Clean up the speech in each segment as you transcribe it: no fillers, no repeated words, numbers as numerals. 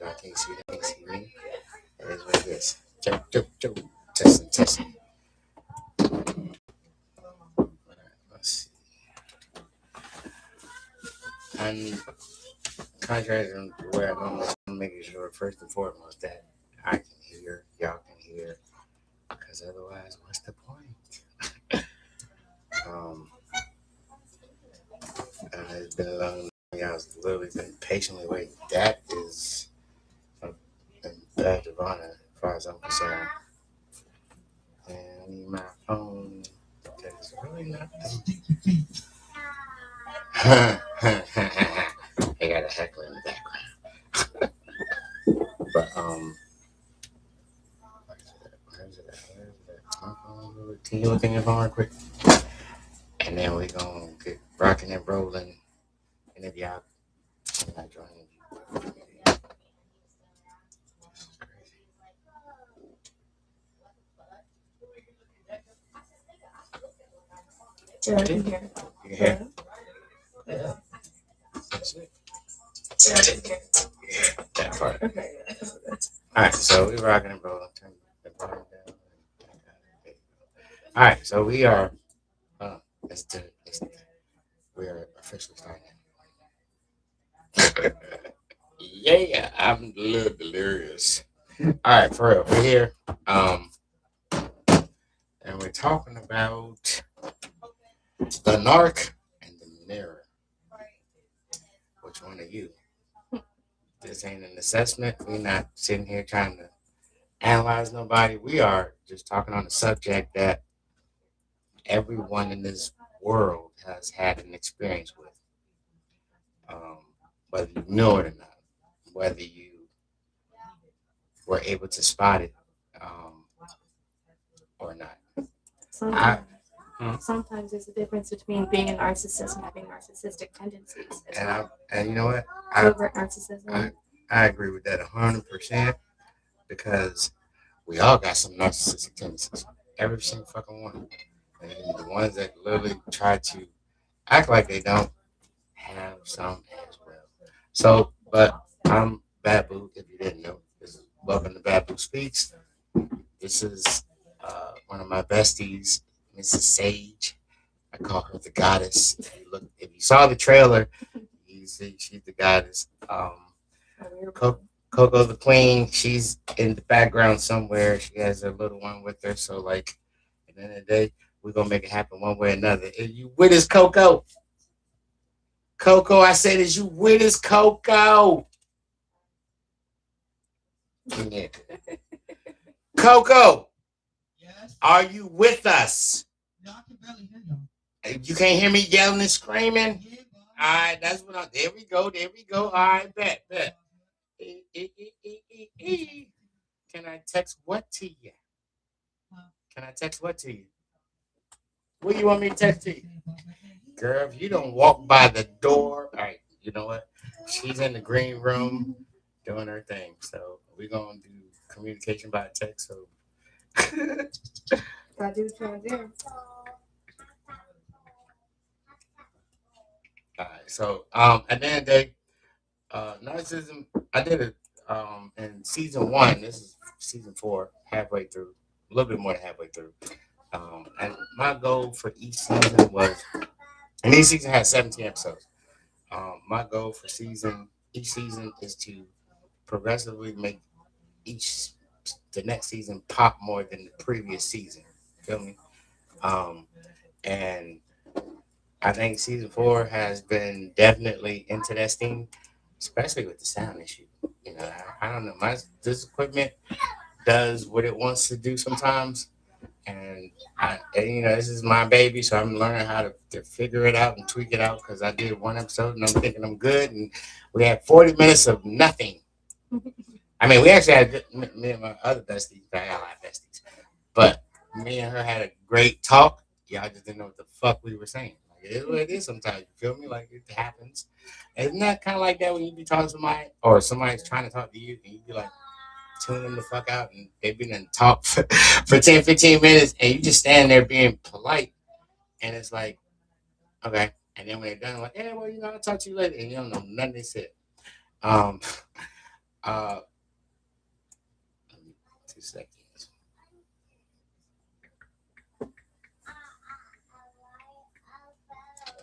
I can't see them. Can't see me. It is what it is. Joe. Testing. Let's see. And contrary to where I'm making sure first and foremost that I can hear, y'all can hear, because otherwise, what's the point? Um, it's been a long. I was literally been patiently waiting. That is a badge of honor, as far as I'm concerned. And I need my phone. That's really not. I got a heckler in the background. But where's it at? My phone. Can you look in your phone real quick? And then we gonna get rocking and rolling. And if y'all not joining, Yeah, I can hear. you can hear. Yeah. That's it. Yeah, I can hear. That part. Okay. All right, so we rocking and rolling. Turn the volume down. All right, so we are. Let's do it. We are officially starting. Yeah, I'm a little delirious. All right, for real, we're here. And we're talking about the Narc and the Mirror. Which one are you? This ain't an assessment. We're not sitting here trying to analyze nobody. We are just talking on a subject that everyone in this world has had an experience with, um, whether you know it or not, whether you were able to spot it um, or not. I, Sometimes there's a difference between being a narcissist and having narcissistic tendencies as well. And you know what? Covert narcissism. I agree with that 100% because we all got some narcissistic tendencies. Every single fucking one. And the ones that literally try to act like they don't have some as well. So, but I'm Babu, if you didn't know. This is Welcome to Babu Speaks. This is one of my besties, Mrs. Sage. I call her the goddess. If you saw the trailer, you see she's the goddess. Coco the queen, she's in the background somewhere. She has her little one with her. So, like, at the end of the day, we're going to make it happen one way or another. Are you with us, Coco? Coco, I said, is you with us, Coco? Yeah. Coco, Yes. are you with us? No, I can barely hear you. You can't hear me yelling and screaming? Yeah, All right, that's what I'm. There we go. All right, bet. Can I text what to you? Can I text what to you? What do you want me to text to you? Girl, if you don't walk by the door, all right, you know what? She's in the green room doing her thing. So we're going to do communication by text. So. Gotta do what you want to do. All right, so at the end of the day, narcissism. I did it in season 1. This is season 4, halfway through, a little bit more than halfway through. And my goal for each season was, and each season has 17 episodes. My goal for each season is to progressively make the next season pop more than the previous season. Feel me? And I think season 4 has been definitely interesting, especially with the sound issue. You know, I don't know. This equipment does what it wants to do sometimes, and this is my baby, so I'm learning how to figure it out and tweak it out because I did one episode and I'm thinking I'm good, and we had 40 minutes of nothing. I mean, we actually had me and my other besties, I got a lot of besties, but me and her had a great talk. Y'all just didn't know what the fuck we were saying. It is what it is sometimes. You feel me? Like it happens. Isn't that kind of like that when you be talking to somebody or somebody's trying to talk to you and you be like tuning the fuck out and they've been in talk for 10, 15 minutes and you just stand there being polite and it's like, okay. And then when they're done, like, hey, well, I'll talk to you later. And you don't know nothing they said. Uh, 2 seconds.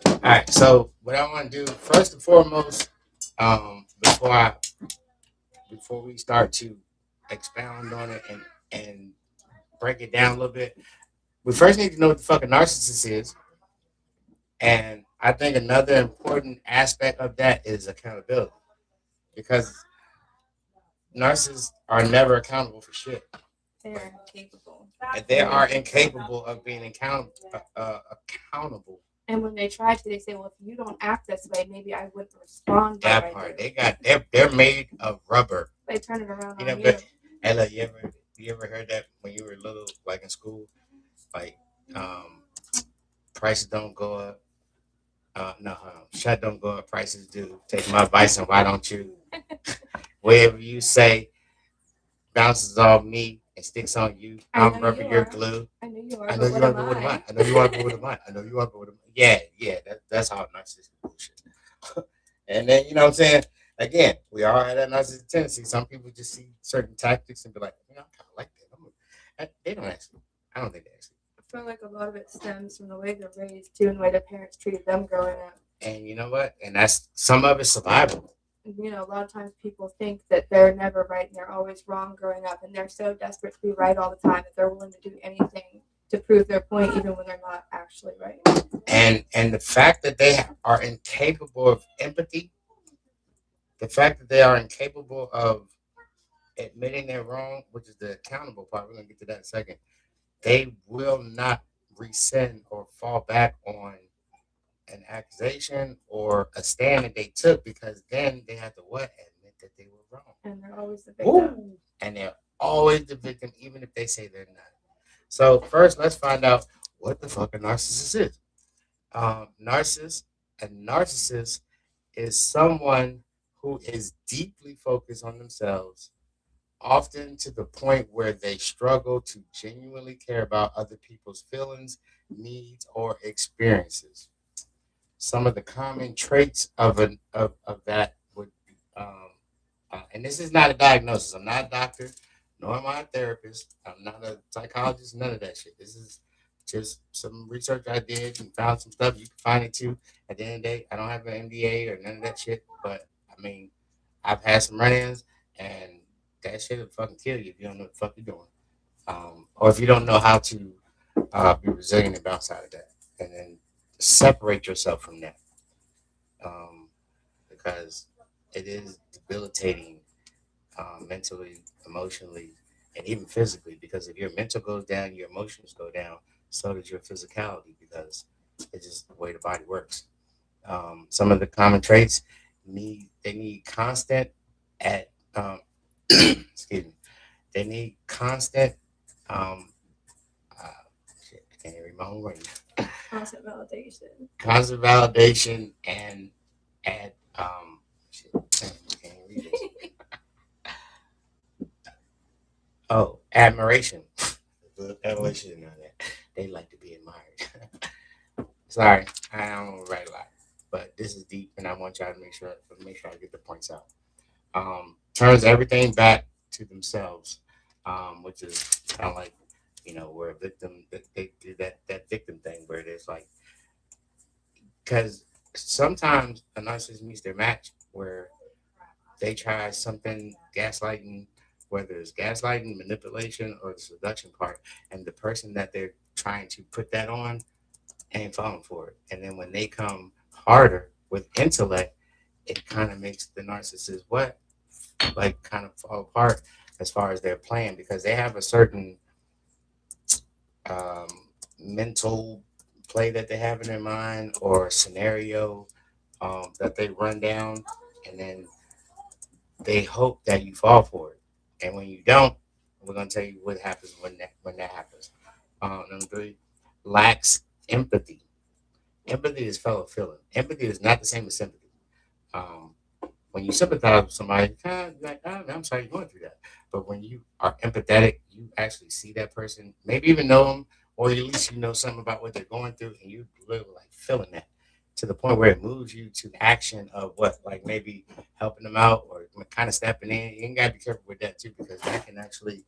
All right. So what I want to do first and foremost, before we start to expound on it and break it down a little bit, we first need to know what the fucking narcissist is. And I think another important aspect of that is accountability, because narcissists are never accountable for shit. They're incapable. And they are incapable of being accountable. And when they try to, they say, "Well, if you don't act this way, maybe I wouldn't respond." That part, they're made of rubber. They turn it around You know, on you. but hey, look, you ever heard that when you were little, like in school, like um, prices don't go up. No, shut don't go up. Prices do. Take my advice, and why don't you? Whatever you say bounces off me and sticks on you. I'm rubber, you're glue. I know you are. I know you are, but what am I? I know you are, but what am I? I know you are, but what am I? Yeah. That's how narcissistic bullshit. And then you know what I'm saying? Again, we all have that narcissistic tendency. Some people just see certain tactics and be like, I kind of like that. They don't actually. I don't think they actually. I feel like a lot of it stems from the way they're raised too, and the way their parents treated them growing up. And you know what? And that's some of it's survival. You know, a lot of times people think that they're never right and they're always wrong growing up, and they're so desperate to be right all the time that they're willing to do anything to prove their point, even when they're not actually right. And the fact that they are incapable of empathy, the fact that they are incapable of admitting they're wrong, which is the accountable part, we're gonna get to that in a second. They will not rescind or fall back on an accusation or a stand that they took, because then they have to what? Admit that they were wrong. And they're always the victim. Ooh. And they're always the victim, even if they say they're not. So first, let's find out what the fuck a narcissist is. A narcissist is someone who is deeply focused on themselves, often to the point where they struggle to genuinely care about other people's feelings, needs, or experiences. Some of the common traits of that would be, and this is not a diagnosis. I'm not a doctor, nor am I a therapist. I'm not a psychologist. None of that shit. This is just some research I did and found some stuff. You can find it too. At the end of the day, I don't have an MBA or none of that shit. But I mean, I've had some run-ins, and that shit will fucking kill you if you don't know what the fuck you're doing, or if you don't know how to be resilient and bounce out of that, and then separate yourself from that, um, because it is debilitating, mentally, emotionally, and even physically. Because if your mental goes down, your emotions go down. So does your physicality, because it's just the way the body works. Some of the common traits need constant at excuse me. They need constant um, shit, I can't read my own writing. Constant validation. Constant validation and shit, I can't read this. Oh, admiration. Admiration on that. They like to be admired. Sorry, I don't write a lot, but this is deep, and I want y'all to make sure I get the points out. Turns everything back to themselves, which is kind of like, where a victim, they do that victim thing where it's like, because sometimes a narcissist meets their match where they try something gaslighting, whether it's gaslighting, manipulation, or the seduction part, and the person that they're trying to put that on ain't falling for it. And then when they come harder with intellect, it kind of makes the narcissist what? Like kind of fall apart as far as their plan, because they have a certain um, mental play that they have in their mind, or scenario that they run down, and then they hope that you fall for it. And when you don't, we're gonna tell you what happens when that happens. Number three, lacks empathy. Empathy is fellow feeling. Empathy is not the same as sympathy. Um, when you sympathize with somebody, kind of like, oh, I'm sorry you're going through that. But when you are empathetic, you actually see that person, maybe even know them, or at least you know something about what they're going through, and you literally like feeling that to the point where it moves you to action of what, like maybe helping them out, or kind of stepping in. You gotta be careful with that too, because that can actually,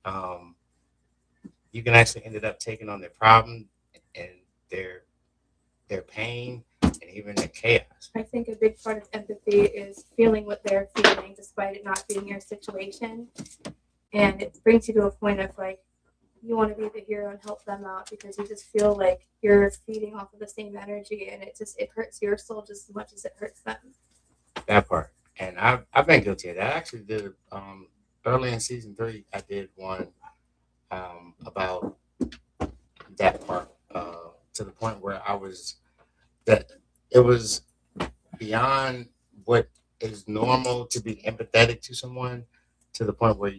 um, you can actually end up taking on their problem and their their pain and even their chaos. I think a big part of empathy is feeling what they're feeling despite it not being your situation. And it brings you to a point of like, you want to be the hero and help them out because you just feel like you're feeding off of the same energy and it hurts your soul just as much as it hurts them. That part, and I've been guilty of that. I actually did early in season 3. I did one about that part to the point where I was that it was beyond what is normal to be empathetic to someone to the point where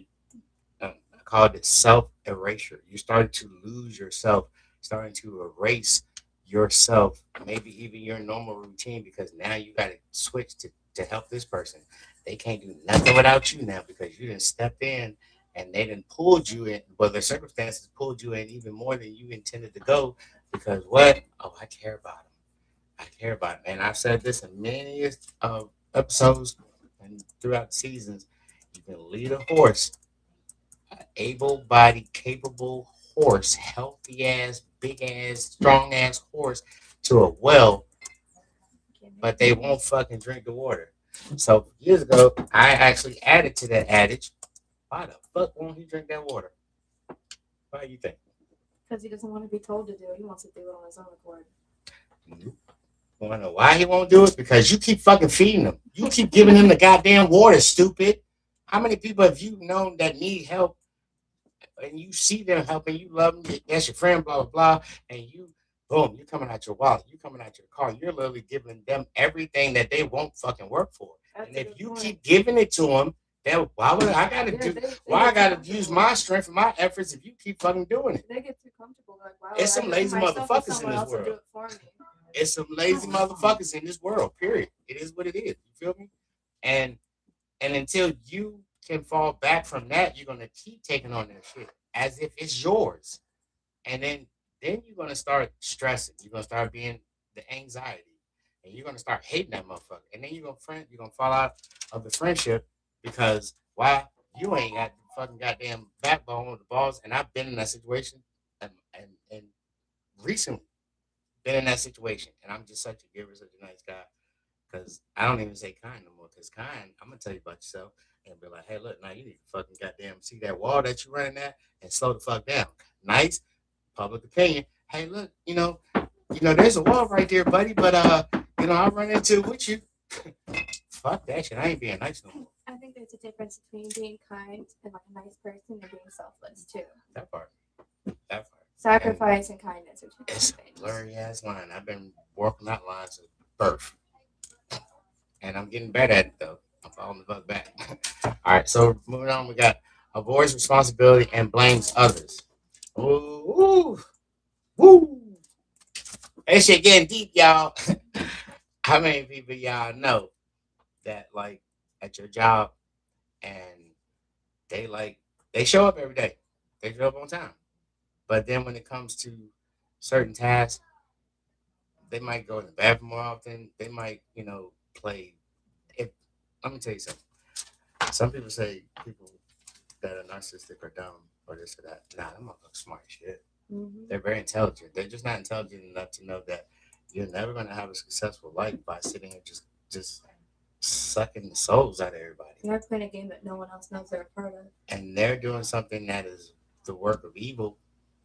I called it self erasure. You started to lose yourself, starting to erase yourself, maybe even your normal routine, because now you got to switch to help this person. They can't do nothing without you now because you didn't step in and they didn't pulled you in. Well, the circumstances pulled you in even more than you intended to go because what? Oh, I care about them. I care about it. And I've said this in many episodes and throughout the seasons. You can lead a horse, an able-bodied, capable horse, healthy ass, big ass, strong ass horse to a well, but they won't fucking drink the water. So years ago, I actually added to that adage. Why the fuck won't he drink that water? Why do you think? Because he doesn't want to be told to do it. He wants to do it on his own accord. Nope. Wanna know why he won't do it? Because you keep fucking feeding him. You keep giving him the goddamn water, stupid. How many people have you known that need help and you see them helping, you love them, that's your friend, blah, blah, blah, and you, boom, you're coming out your wallet, you're coming out your car, you're literally giving them everything that they won't fucking work for. That's And a if good you point. keep giving it to them, then why would I gotta Yeah, do? they Why I get gotta comfortable. use my strength and my efforts if you keep fucking doing it? They get too comfortable. They're like, wow, It's I some do it lazy myself or motherfuckers in someone this else will do world. it for me. It's some lazy motherfuckers in this world. Period. It is what it is. You feel me? And and until you can fall back from that, you're gonna keep taking on that shit as if it's yours. And then you're gonna start stressing. You're gonna start being the anxiety, and you're gonna start hating that motherfucker. And then you're gonna fall out of the friendship because why you ain't got the fucking goddamn backbone or the balls. And I've been in that situation, and recently been in that situation, and I'm just such a giver, such a nice guy. Because I don't even say kind no more. Because kind, I'm gonna tell you about yourself and be like, hey, look, now you need to fucking goddamn see that wall that you're running at and slow the fuck down. Nice public opinion. Hey, look, there's a wall right there, buddy. But I run into it with you. Fuck that shit. I ain't being nice no more. I think there's a difference between being kind and like a nice person and being selfless too. That part. That part. Sacrifice and kindness are two It's different a things. blurry ass line. I've been working that line since birth. And I'm getting better at it though. I'm falling the fuck back. All right, so moving on, we got avoids responsibility and blames others. Ooh, woo! That shit getting deep, y'all. How many people y'all know that like at your job and they like they show up every day, they show up on time, but then when it comes to certain tasks, they might go in the bathroom more often. They might, play. If let me tell you something. Some people say people that are narcissistic or dumb or this or that. Nah, them motherfuckers smart as shit. Mm-hmm. They're very intelligent. They're just not intelligent enough to know that you're never going to have a successful life by sitting and just sucking the souls out of everybody. They're playing a game that no one else knows they're a part of. And they're doing something that is the work of evil,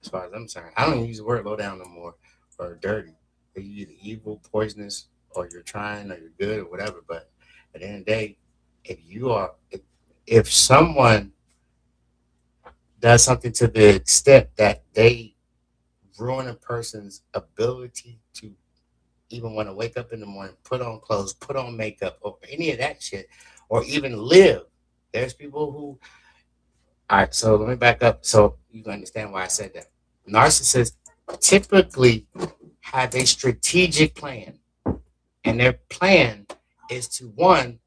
as far as I'm concerned. I don't even use the word low down no more or dirty. You're either evil, poisonous, or you're trying, or you're good, or whatever. But at the end of the day, if someone does something to the extent that they ruin a person's ability to even want to wake up in the morning, put on clothes, put on makeup, or any of that shit, or even live. There's people who. All right, so let me back up so you can understand why I said that. Narcissists typically have a strategic plan, and their plan is to one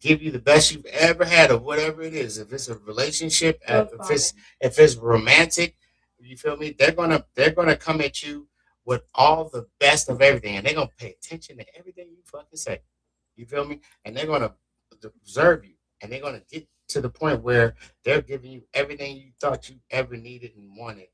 give you the best you've ever had of whatever it is. If it's a relationship, if it's romantic, you feel me? They're gonna come at you with all the best of everything, and they're gonna pay attention to everything you fucking say. You feel me? And they're gonna observe you, and they're gonna get to the point where they're giving you everything you thought you ever needed and wanted,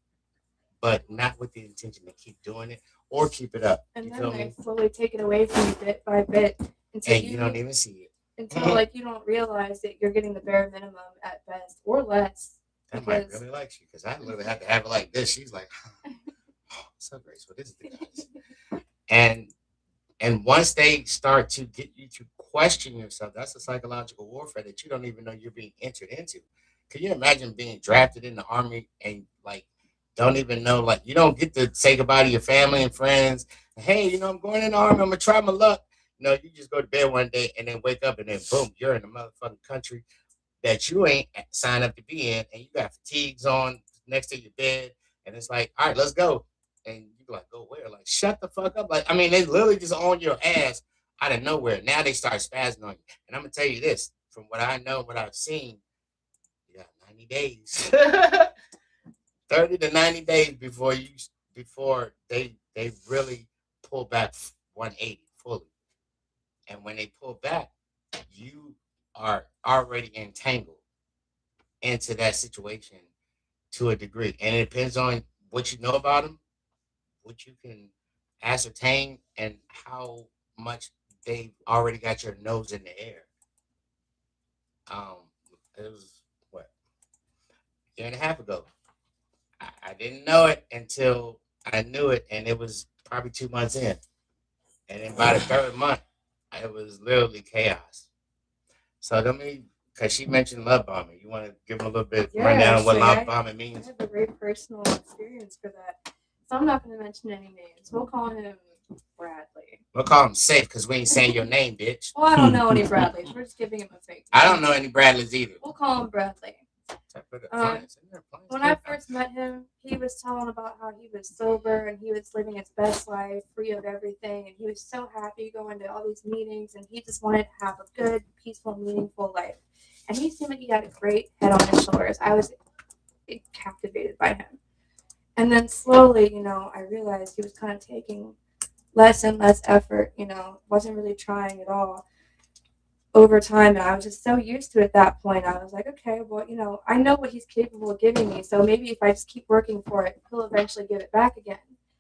but not with the intention to keep doing it or keep it up. And You then feel they me? slowly take it away from you bit by bit until And you don't even see it. until like you don't realize that you're getting the bare minimum at best or less. That might Because really like you because I literally had to have it like this. She's like, oh, so graceful. This is the guys. And and once they start to get you to question yourself, that's a psychological warfare that you don't even know you're being entered into. Can you imagine being drafted in the army and like don't even know, like you don't get to say goodbye to your family and friends? Hey, I'm going in the army. I'm gonna try my luck. No, you just go to bed one day and then wake up and then boom, you're in a motherfucking country that you ain't signed up to be in, and you got fatigues on next to your bed, and it's like, all right, let's go. And you be like, go where? Like, shut the fuck up. Like, I mean, they literally just on your ass out of nowhere. Now they start spazzing on you. And I'm gonna tell you this, from what I know, what I've seen, you got 90 days. 30 to 90 days before they really pull back 180 fully. And when they pull back, you are already entangled into that situation to a degree. And it depends on what you know about them, what you can ascertain, and how much they've already got your nose in the air. Um, it was what, a year and a half ago. I didn't know it until I knew it, and it was probably 2 months in. And then by the third month, it was literally chaos. So let me, because she mentioned love bombing. You want to give them a little bit yeah, rundown of what actually, love I, bombing I means? have a very personal experience for that. So I'm not going to mention any names. We'll call him Bradley. We'll call him safe because we ain't saying your name, bitch. Well, I don't know any Bradleys. We're just giving him a fake name. I don't know any Bradleys either. We'll call him Bradley. When I first met him, he was telling about how he was sober and he was living his best life, free of everything, and he was so happy going to all these meetings, and he just wanted to have a good, peaceful, meaningful life. And he seemed like he had a great head on his shoulders. I was captivated by him. And then slowly, I realized he was kind of taking less and less effort, wasn't really trying at all over time, and I was just so used to it at that point. I was like, okay, well, I know what he's capable of giving me, so maybe if I just keep working for it, he'll eventually give it back again.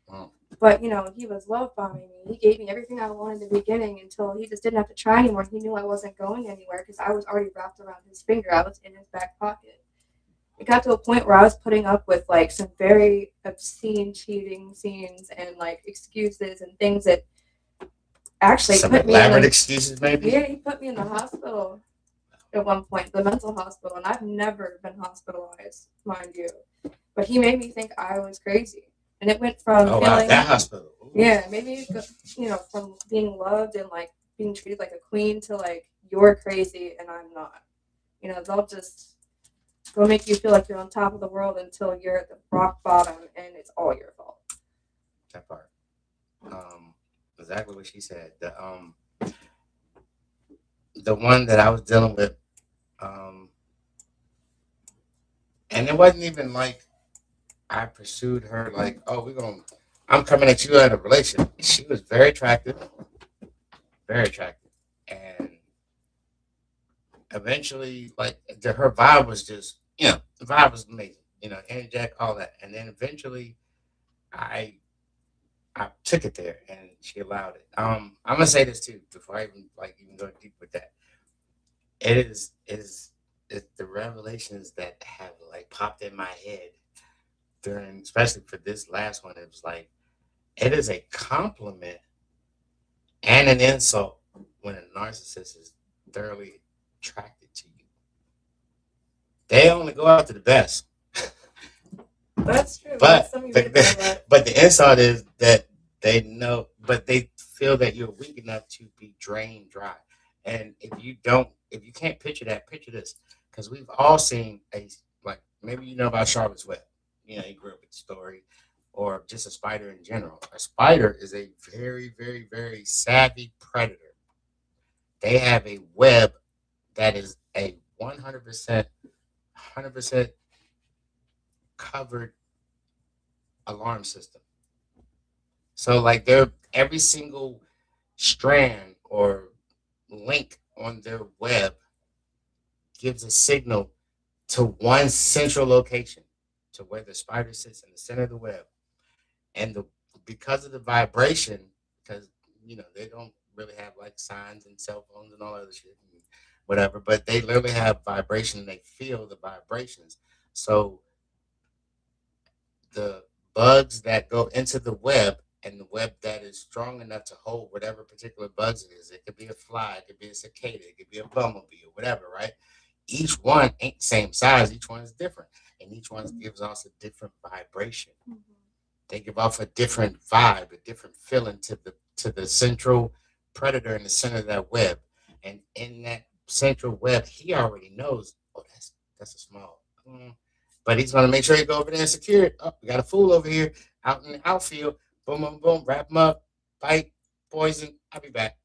Oh. But he was love bombing me. He gave me everything I wanted in the beginning until he just didn't have to try anymore. He knew I wasn't going anywhere because I was already wrapped around his finger. I was in his back pocket. It got to a point where I was putting up with like some very obscene cheating scenes and like excuses and things that actually some put me elaborate excuses, maybe. Yeah, he put me in the hospital at one point, the mental hospital, and I've never been hospitalized, mind you. But he made me think I was crazy, and it went from feeling that hospital. Ooh. Yeah, maybe from being loved and like being treated like a queen to like you're crazy and I'm not. They'll just go make you feel like you're on top of the world until you're at the rock bottom and it's all your fault. That part. Exactly what she said. The one that I was dealing with, and it wasn't even like I pursued her like, oh, I'm coming at you out of relation. She was very attractive, and eventually, like her vibe was just, the vibe was amazing, energetic, all that, and then eventually, I I took it there, and she allowed it. I'm gonna say this too before I even go deep with that. It is the revelations that have like popped in my head during, especially for this last one. It was like it is a compliment and an insult when a narcissist is thoroughly attracted to you. They only go after the best. That's true. But That's something right there, but the insult is that they know, but they feel that you're weak enough to be drained dry. And if you can't picture that, picture this, because we've all seen like maybe about Charlotte's Web. You grew up with the story, or just a spider in general. A spider is a very, very, very savvy predator. They have a web that is a 100% covered alarm system. So like they're every single strand or link on their web gives a signal to one central location, to where the spider sits in the center of the web. And because of the vibration, because they don't really have like signs and cell phones and all other shit and whatever, but they literally have vibration and they feel the vibrations. So the bugs that go into the web, and the web that is strong enough to hold whatever particular bugs it is. It could be a fly, it could be a cicada, it could be a bumblebee or whatever, right? Each one ain't the same size, each one is different. And each one gives off a different vibration. Mm-hmm. They give off a different vibe, a different feeling to the central predator in the center of that web. And in that central web, he already knows, oh, that's a small. But he's gonna make sure he go over there and secure it. Oh, we got a fool over here out in the outfield. Boom, boom, boom, wrap him up, bite, poison. I'll be back.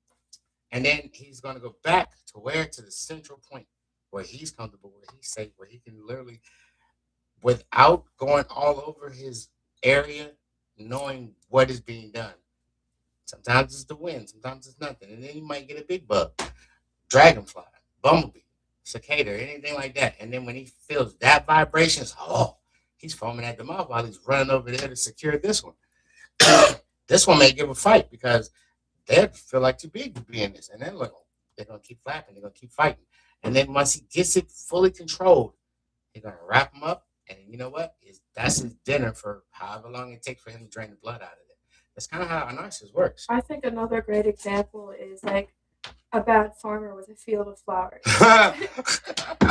And then he's gonna go back to where? To the central point where he's comfortable, where he's safe, where he can literally, without going all over his area, knowing what is being done. Sometimes it's the wind, sometimes it's nothing. And then you might get a big bug, dragonfly, bumblebee, cicada, or anything like that. And then when he feels that vibration, he's foaming at the mouth while he's running over there to secure this one. This one may give a fight because they feel like too big to be in this. And then look, they're going to keep flapping, they're going to keep fighting. And then once he gets it fully controlled, he's going to wrap him up. And you know what? That's his dinner for however long it takes for him to drain the blood out of it. That's kind of how a narcissist works. I think another great example is like a bad farmer with a field of flowers.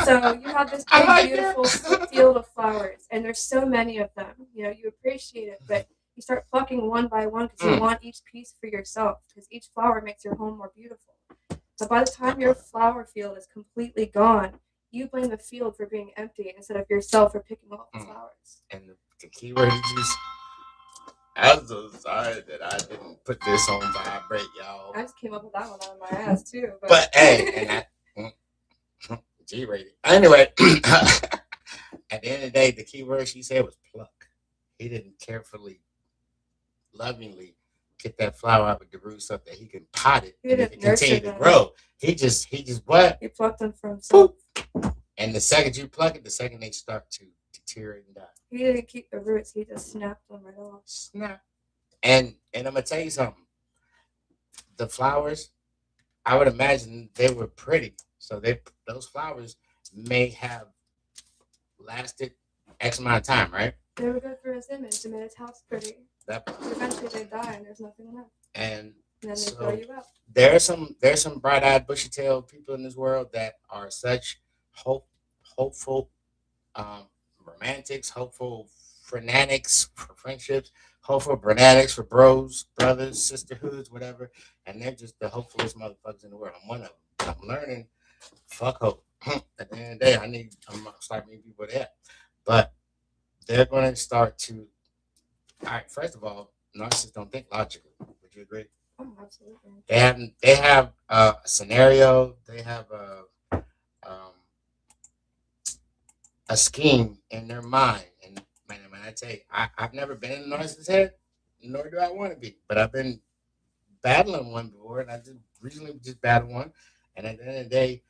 So you have this big, beautiful field of flowers, and there's so many of them. You appreciate it, but you start plucking one by one because you want each piece for yourself, because each flower makes your home more beautiful. But by the time your flower field is completely gone, you blame the field for being empty instead of yourself for picking all the flowers. And the key word is I'm so sorry that I didn't put this on vibrate, y'all. I just came up with that one out of my ass too. But hey, and G-rated. Anyway, at the end of the day, the key word she said was pluck. He didn't carefully, lovingly get that flower out with the roots up that he can pot it and it can continue to grow. He just what? He plucked them from himself. And the second you pluck it, the second they start to deteriorate and die. He didn't keep the roots, he just snapped them right off. Snap. And I'm gonna tell you something. The flowers, I would imagine they were pretty. So those flowers may have lasted X amount of time, right? They were good for his image. They made his house pretty. Eventually they die and there's nothing left. And then they throw you out. There's some bright-eyed, bushy-tailed people in this world that are such hopeful romantics, hopeful fanatics for friendships, hopeful fanatics for bros, brothers, sisterhoods, whatever. And they're just the hopefulest motherfuckers in the world. I'm one of them. I'm learning. Fuck hope. At the end of the day, I'm gonna start meeting people there. But they're going to start to. All right. First of all, narcissists don't think logically. Would you agree? Oh, absolutely. They have a scenario. They have a scheme in their mind. And man, I tell you, I've never been in a narcissist's head, nor do I want to be. But I've been battling one before, and I just recently battled one. And at the end of the day,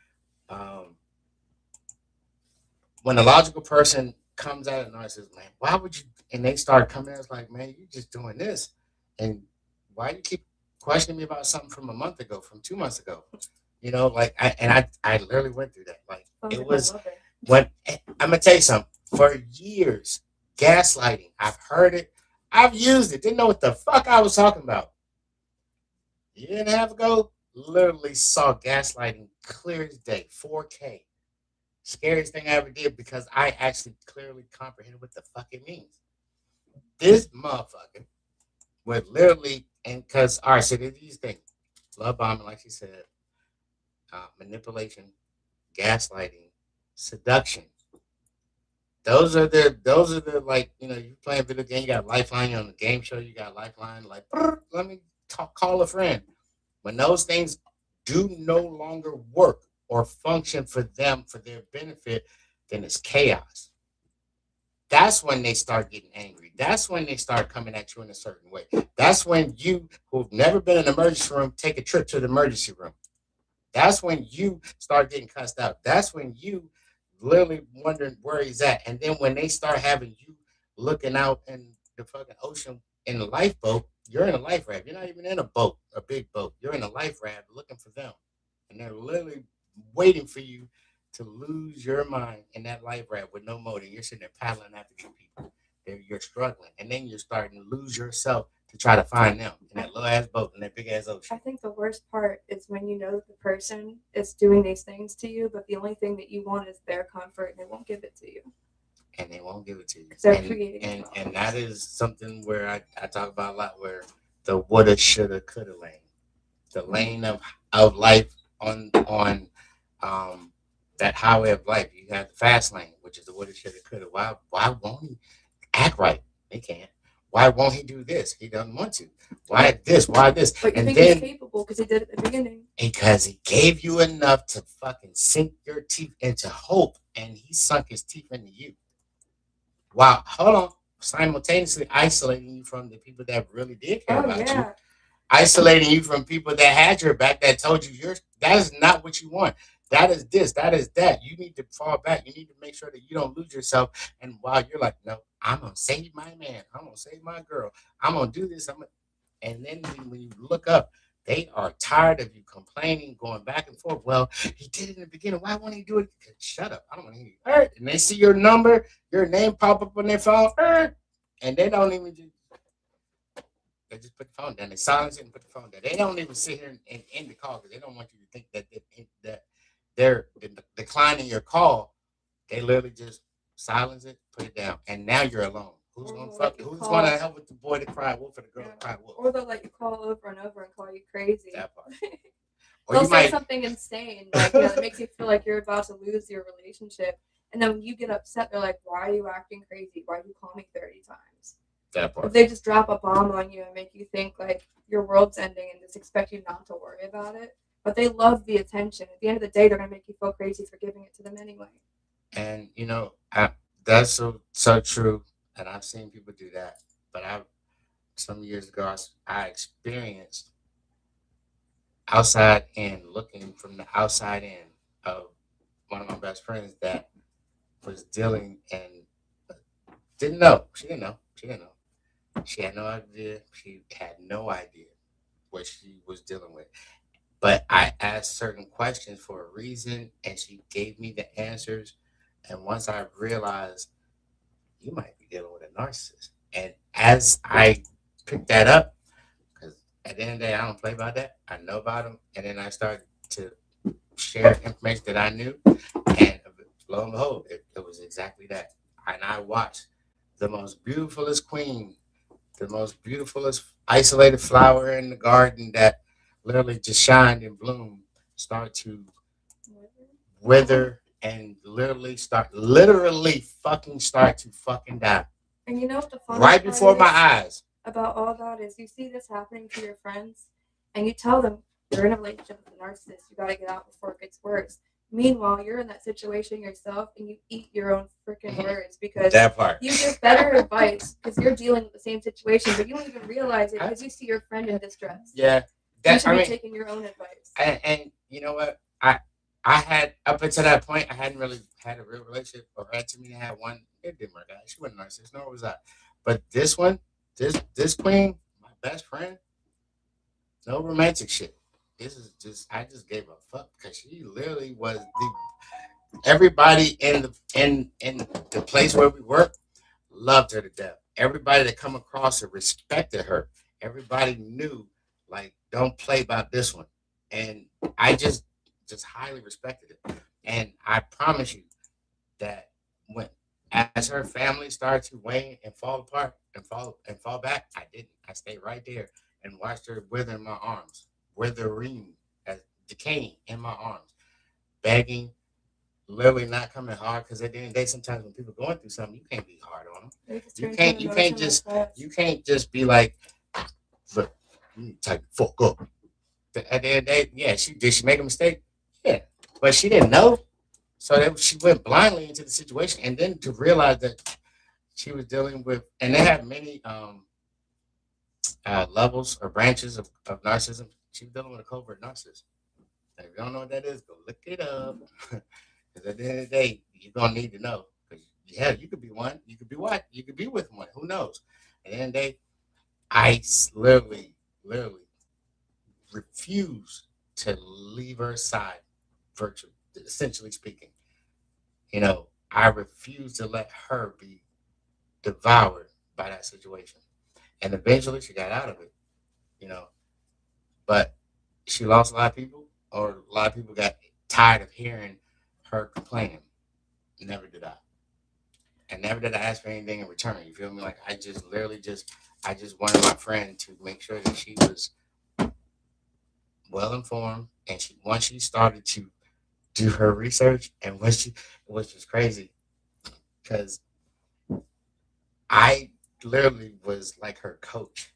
when a logical person comes out of narcissism, man, why would you? And they start coming, it's like, man, you're just doing this, and why do you keep questioning me about something from a month ago, from 2 months ago? Like I literally went through that. Like it was when I'm gonna tell you something. For years, gaslighting. I've heard it. I've used it. Didn't know what the fuck I was talking about. A year and a half ago, literally saw gaslighting clear as day, 4K. Scariest thing I ever did because I actually clearly comprehended what the fuck it means. This motherfucker would literally, and because, all right, so there's these things: love bombing, like she said, manipulation, gaslighting, seduction. Those are the like, you playing a video game, you got Lifeline, you're on the game show, you got Lifeline, like, let me call a friend. When those things do no longer work or function for them, for their benefit, then it's chaos. That's when they start getting angry. That's when they start coming at you in a certain way. That's when you, who've never been in an emergency room, take a trip to the emergency room. That's when you start getting cussed out. That's when you literally wondering where he's at. And then when they start having you looking out in the fucking ocean in a lifeboat, you're in a life raft. You're not even in a boat, a big boat. You're in a life raft looking for them. And they're literally waiting for you to lose your mind in that life raft with no motor. You're sitting there paddling after these people. You're struggling. And then you're starting to lose yourself to try to find them in that little ass boat in that big ass ocean. I think the worst part is when you know that the person is doing these things to you, but the only thing that you want is their comfort, and they won't give it to you. And they won't give it to you. They're creating And that is something where I talk about a lot, where the woulda, shoulda, coulda lane, the lane of life on that highway of life. You have the fast lane, which is the woulda, shoulda, coulda. Why won't he act right? He can't. Why won't he do this? He doesn't want to. Why this? Why this? But you And think then he's capable because he did it at the beginning. because he gave you enough to fucking sink your teeth into hope, and he sunk his teeth into you. Wow, hold on. Simultaneously isolating you from the people that really did care Oh about you, yeah. isolating you from people that had your back, that told you that is not what you want. That is this, that is that. You need to fall back. You need to make sure that you don't lose yourself. And while you're like, no, I'm gonna save my man, I'm gonna save my girl, I'm gonna do this. And then when you look up, they are tired of you complaining, going back and forth. Well, he did it in the beginning. Why won't he do it? Shut up. I don't want to hear you. All right. And they see your number, your name pop up on their phone, and they don't even they just put the phone down. They silence it and put the phone down. They don't even sit here and end the call because they don't want you to think that they're declining your call. They literally just silence it, put it down, and now you're alone. Who's gonna fuck? Who's gonna help with the boy to cry wolf or the girl to cry wolf? Or they'll let you call over and over and call you crazy. That part. Or They'll you say might something insane, like that makes you feel like you're about to lose your relationship. And then when you get upset, they're like, "Why are you acting crazy? Why do you call me 30 times?" that part. If they just drop a bomb on you and make you think like your world's ending and just expect you not to worry about it. But they love the attention. At the end of the day, they're gonna make you feel crazy for giving it to them anyway. And that's so true. And I've seen people do that. But some years ago I experienced outside in looking from the outside in of one of my best friends that was dealing and didn't know. She didn't know. She didn't know. She had no idea. She had no idea what she was dealing with. But I asked certain questions for a reason, and she gave me the answers. And once I realized you might be dealing with a narcissist, and as I picked that up, because at the end of the day, I don't play about that. I know about them, and then I started to share information that I knew, and lo and behold, it was exactly that. And I watched the most beautifulest queen, the most beautifulest isolated flower in the garden that literally just shined and bloomed start to wither and literally to fucking die And you know what the funny right part before my is eyes. about all that is you see this happening to your friends and you tell them you're in a relationship with a narcissist, you gotta get out before it gets worse. Meanwhile, you're in that situation yourself and you eat your own freaking words because That part. you give better advice because you're dealing with the same situation, but you don't even realize it because you see your friend in distress. Yeah, You should be taking your own advice. and you know what? I had up until that point, I hadn't really had a real relationship, or had to me. I had one. It didn't work out. She wasn't a narcissist, nor was I. But this one, this queen, my best friend, no romantic shit. This is just I just gave a fuck because she literally was everybody in the place where we work loved her to death. Everybody that come across her respected her. Everybody knew like don't play about this one. And I just highly respected it. And I promise you that when as her family started to wane and fall apart and fall back, I didn't. I stayed right there and watched her wither in my arms, withering, as decaying in my arms, begging, literally not coming hard. Because at the end of the day, sometimes when people are going through something, you can't be hard on them. You can't just be like, look, you need to type the fuck up. At the end of the day, yeah, did she make a mistake? Yeah, but she didn't know. So she went blindly into the situation, and then to realize that she was dealing with, and they have many levels or branches of narcissism. She was dealing with a covert narcissist. If you don't know what that is, go look it up. Because at the end of the day, you're gonna need to know. Because yeah, you could be one, you could be what, you could be with one. Who knows? At the end of the day, literally refuse to leave her side, virtually, essentially speaking. I refuse to let her be devoured by that situation. And eventually, she got out of it. You know, but she lost a lot of people, or a lot of people got tired of hearing her complaining. Never did I. And never did I ask for anything in return. You feel me? Like I just literally I just wanted my friend to make sure that she was well informed, and once she started to do her research, and which was crazy, because I literally was like her coach,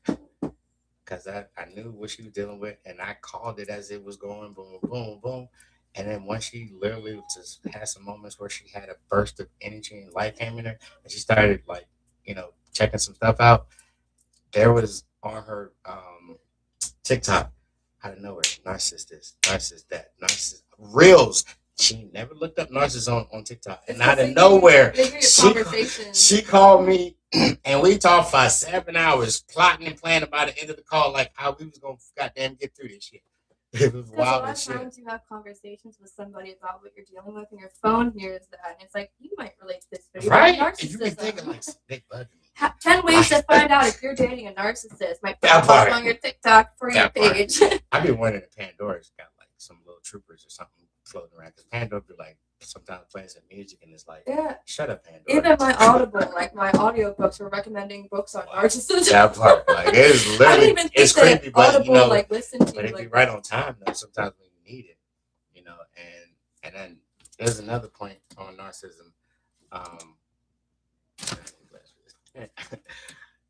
because I knew what she was dealing with, and I called it as it was going, boom, boom, boom. And then once she literally just had some moments where she had a burst of energy and life came in her, and she started like, checking some stuff out. There was on her TikTok, out of nowhere, narcissist this, narcissist that, narcissist reels. She never looked up narcissist on TikTok, and out of nowhere, she called me, and we talked for 7 hours, plotting and planning by the end of the call, like how we was gonna goddamn get through this shit. It was Because a wild lot as of shit. times you have conversations with somebody about what you're dealing with, and your phone hears that, and it's like, you might relate to this, but you're Right? narcissism. And you be thinking like, they bugging me. 10 ways to find out if you're dating a narcissist might That pop part. up on your TikTok for your That part. page. I be wondering if Pandora's got like some little troopers or something floating around, because Pandora be like sometimes playing some music, and it's like, Yeah. shut up, Pandora. Even my Audible, like my audiobooks were recommending books on narcissism. That part, like it's literally, I didn't even think that creepy, but Audible like listened to but you it be like right that. on time though. Sometimes when you need it, and then there's another point on narcissism. Um,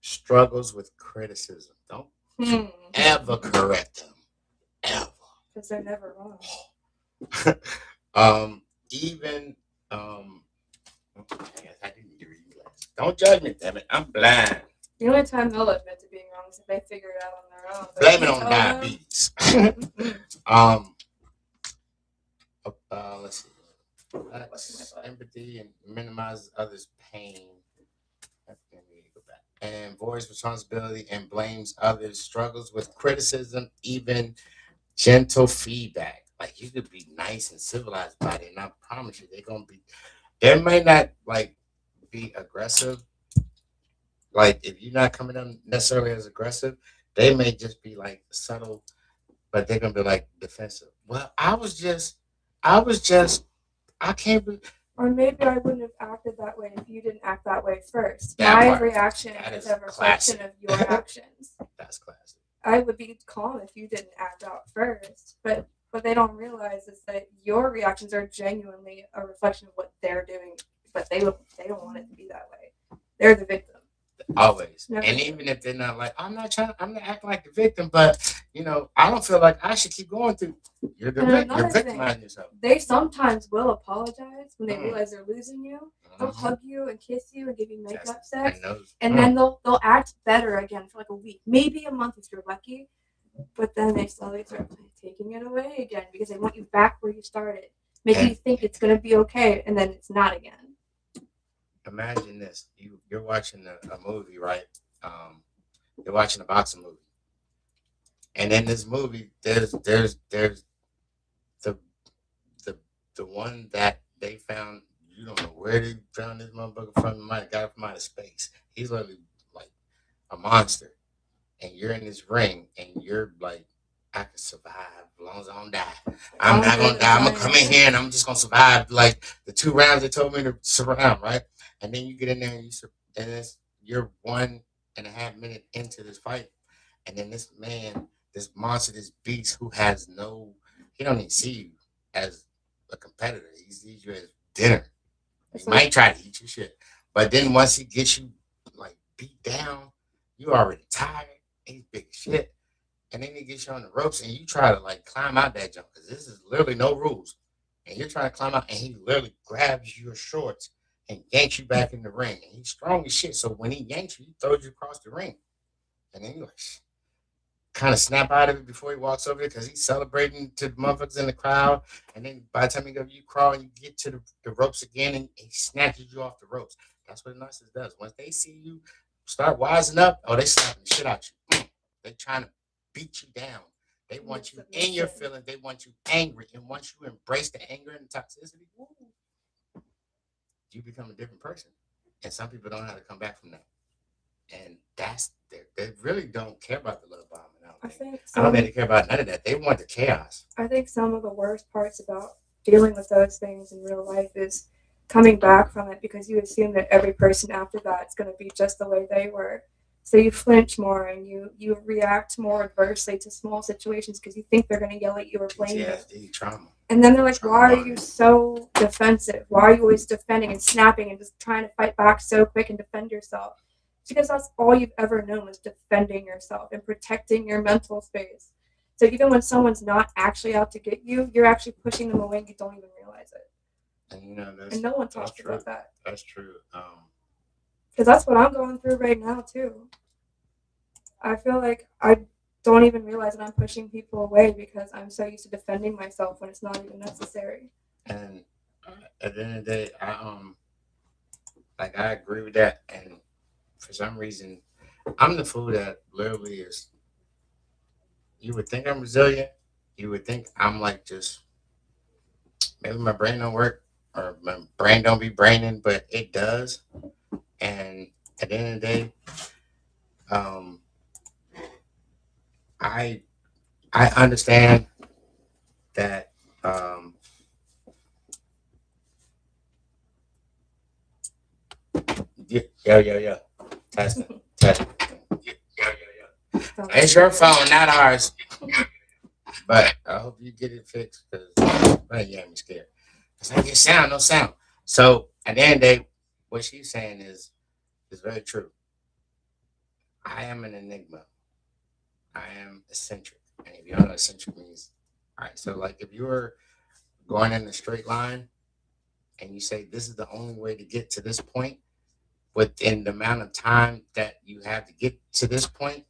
struggles with criticism. Don't ever correct them, ever. Because they're never wrong. Even I didn't need to read glasses. Don't judge me, damn it. I'm blind. The only time they'll admit to being wrong is if they figure it out on their own. But Blame if it you on tell diabetes. Let's see. Relax, empathy, and minimize others' pain. And avoids responsibility and blames others. Struggles with criticism, even gentle feedback. Like you could be nice and civilized about it, and I promise you, they're gonna be. They may not like be aggressive. Like if you're not coming in necessarily as aggressive, they may just be like subtle, but they're gonna be like defensive. Well, I was just, I can't be. Or maybe I wouldn't have acted that way if you didn't act that way first. That My part. reaction That is is a reflection of your actions. That's classic. I would be calm if you didn't act out first. But what they don't realize is that your reactions are genuinely a reflection of what they're doing, but they don't want it to be that way. They're the victim. Always. Never And do. even if they're not like, I'm not acting like the victim, but I don't feel like I should keep going through. You're And another victimizing yourself. They sometimes will apologize when they Mm. realize they're losing you. They'll hug you and kiss you and give you makeup That's- sex. and those- And then they'll act better again for like a week, maybe a month if you're lucky. But then they slowly start taking it away again because they want you back where you started, making you think it's gonna be okay, and then it's not again. Imagine this: you're watching a movie, right? You're watching a boxing movie, and in this movie, there's the the the one that they found. You don't know where they found this motherfucker from. Might have got it from outer space. He's literally like a monster, and you're in this ring, and you're like, I can survive as long as I don't die. I'm not gonna die. I'm gonna come in here and I'm just gonna survive like the 2 rounds they told me to surround, right? And then you get in there and you're 1.5 minutes into this fight, and then this man, this monster, this beast who has he don't even see you as a competitor. He sees you as dinner. He might try to eat your shit, but then once he gets you like beat down, you already tired. He's big as shit. And then he gets you on the ropes and you try to like climb out that jump because this is literally no rules. And you're trying to climb out and he literally grabs your shorts and yanks you back in the ring. And he's strong as shit. So when he yanks you, he throws you across the ring. And then you're like, kind of snap out of it before he walks over there because he's celebrating to the motherfuckers in the crowd. And then by the time you crawl and you get to the ropes again and he snatches you off the ropes. That's what a narcissist does. Once they see you start wising up, oh, they slapping the shit out you. They trying to beat you down. They want you in your feelings. They want you angry. And once you embrace the anger and the toxicity, you become a different person. And some people don't know how to come back from that. And they really don't care about the love bombing. I don't think they care about none of that. They want the chaos. I think some of the worst parts about dealing with those things in real life is coming back from it because you assume that every person after that is going to be just the way they were. So you flinch more and you react more adversely to small situations because you think they're going to yell at you or blame you. PTSD, trauma. And then they're like, why are you so defensive? Why are you always defending and snapping and just trying to fight back so quick and defend yourself? Because that's all you've ever known was defending yourself and protecting your mental space. So even when someone's not actually out to get you, you're actually pushing them away and you don't even realize it. And no one talks about that. That's true. Because that's what I'm going through right now too. I feel like I don't even realize that I'm pushing people away because I'm so used to defending myself when it's not even necessary. And at the end of the day, I agree with that. And for some reason, I'm the fool that literally is. You would think I'm resilient. You would think I'm like just maybe my brain don't work or my brain don't be braining, but it does. And at the end of the day, um, I I understand that. Yeah. Testing. Yeah. It's your phone, not ours. But I hope you get it fixed because you got me scared. It's like no sound. So at the end of the day, what she's saying is very true. I am an enigma. I am eccentric. And if you don't know what eccentric means, all right, so like if you were going in a straight line and you say this is the only way to get to this point within the amount of time that you have to get to this point,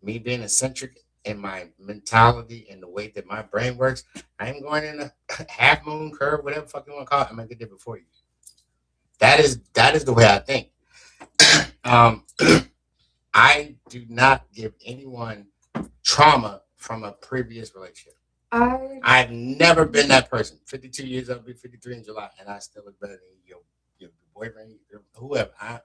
me being eccentric in my mentality and the way that my brain works, I am going in a half moon curve, whatever fuck you want to call it. I'm gonna get there before you. That is the way I think. um, I do not give anyone trauma from a previous relationship. I've never been that person. 52 years, I'll be 53 in July, and I still look better than your boyfriend, whoever. I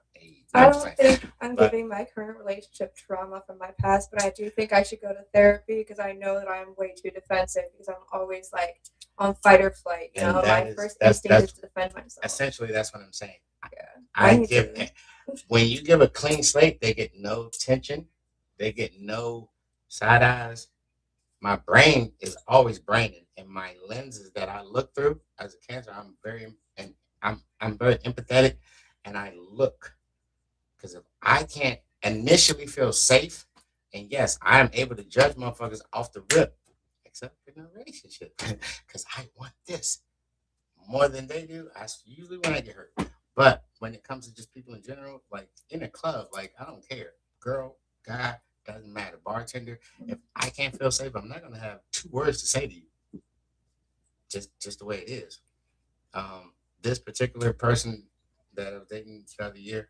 don't think I'm giving my current relationship trauma from my past, but I do think I should go to therapy because I know that I'm way too defensive because I'm always like on fight or flight. You know, my first instinct is to defend myself. Essentially, that's what I'm saying. Yeah. When you give a clean slate, they get no tension, they get no side eyes. My brain is always braining, and my lenses that I look through as a cancer, I'm very empathetic, and I look because if I can't initially feel safe, and yes, I am able to judge motherfuckers off the rip, except in a relationship, because I want this more than they do. I usually when I get hurt, but when it comes to just people in general, like in a club, like I don't care, girl, guy, doesn't matter, bartender. If I can't feel safe, I'm not gonna have two words to say to you. Just the way it is. This particular person that I was dating the other year,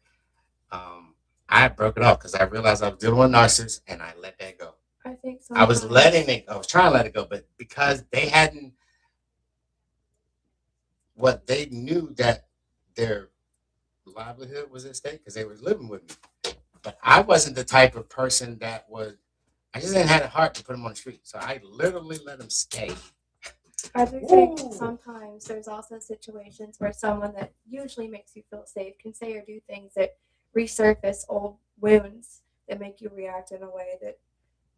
I broke it off because I realized I was dealing with narcissists, and I let that go. I think I was letting it. I was trying to let it go, but because they hadn't, what they knew that their livelihood was at stake because they were living with me. But I wasn't the type of person that was. I just didn't have the heart to put them on the street, so I literally let them stay. I do think sometimes there's also situations where someone that usually makes you feel safe can say or do things that resurface old wounds that make you react in a way that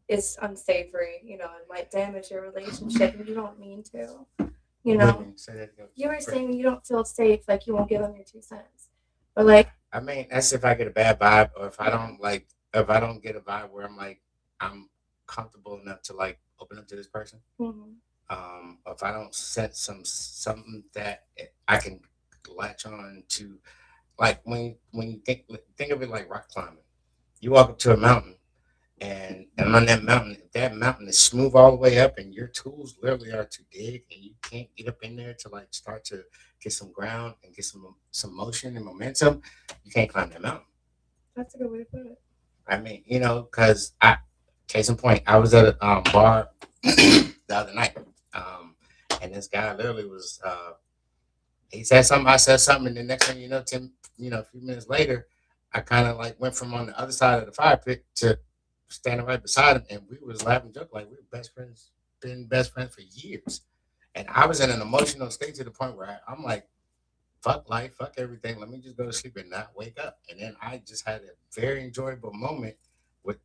is unsavory, you know, and might damage your relationship and you don't mean to. You know, you were saying you don't feel safe, like you won't give them your 2 cents. But like, I mean, that's if I get a bad vibe, or if I don't like, if I don't get a vibe where I'm like, I'm comfortable enough to like open up to this person. mm-hmm. Or if I don't sense something that I can latch on to, like when you think of it like rock climbing, you walk up to a mountain And on that mountain, if that mountain is smooth all the way up, and your tools literally are too big, and you can't get up in there to like start to get some ground and get some motion and momentum, you can't climb that mountain. That's a good way to put it. I mean, because case in point, I was at a bar the other night, and this guy literally was. He said something, I said something, and the next thing you know, a few minutes later, I kind of like went from on the other side of the fire pit to standing right beside him, and we was laughing, joking like we were best friends, been best friends for years. And I was in an emotional state to the point where I'm like, fuck life, fuck everything. Let me just go to sleep and not wake up. And then I just had a very enjoyable moment with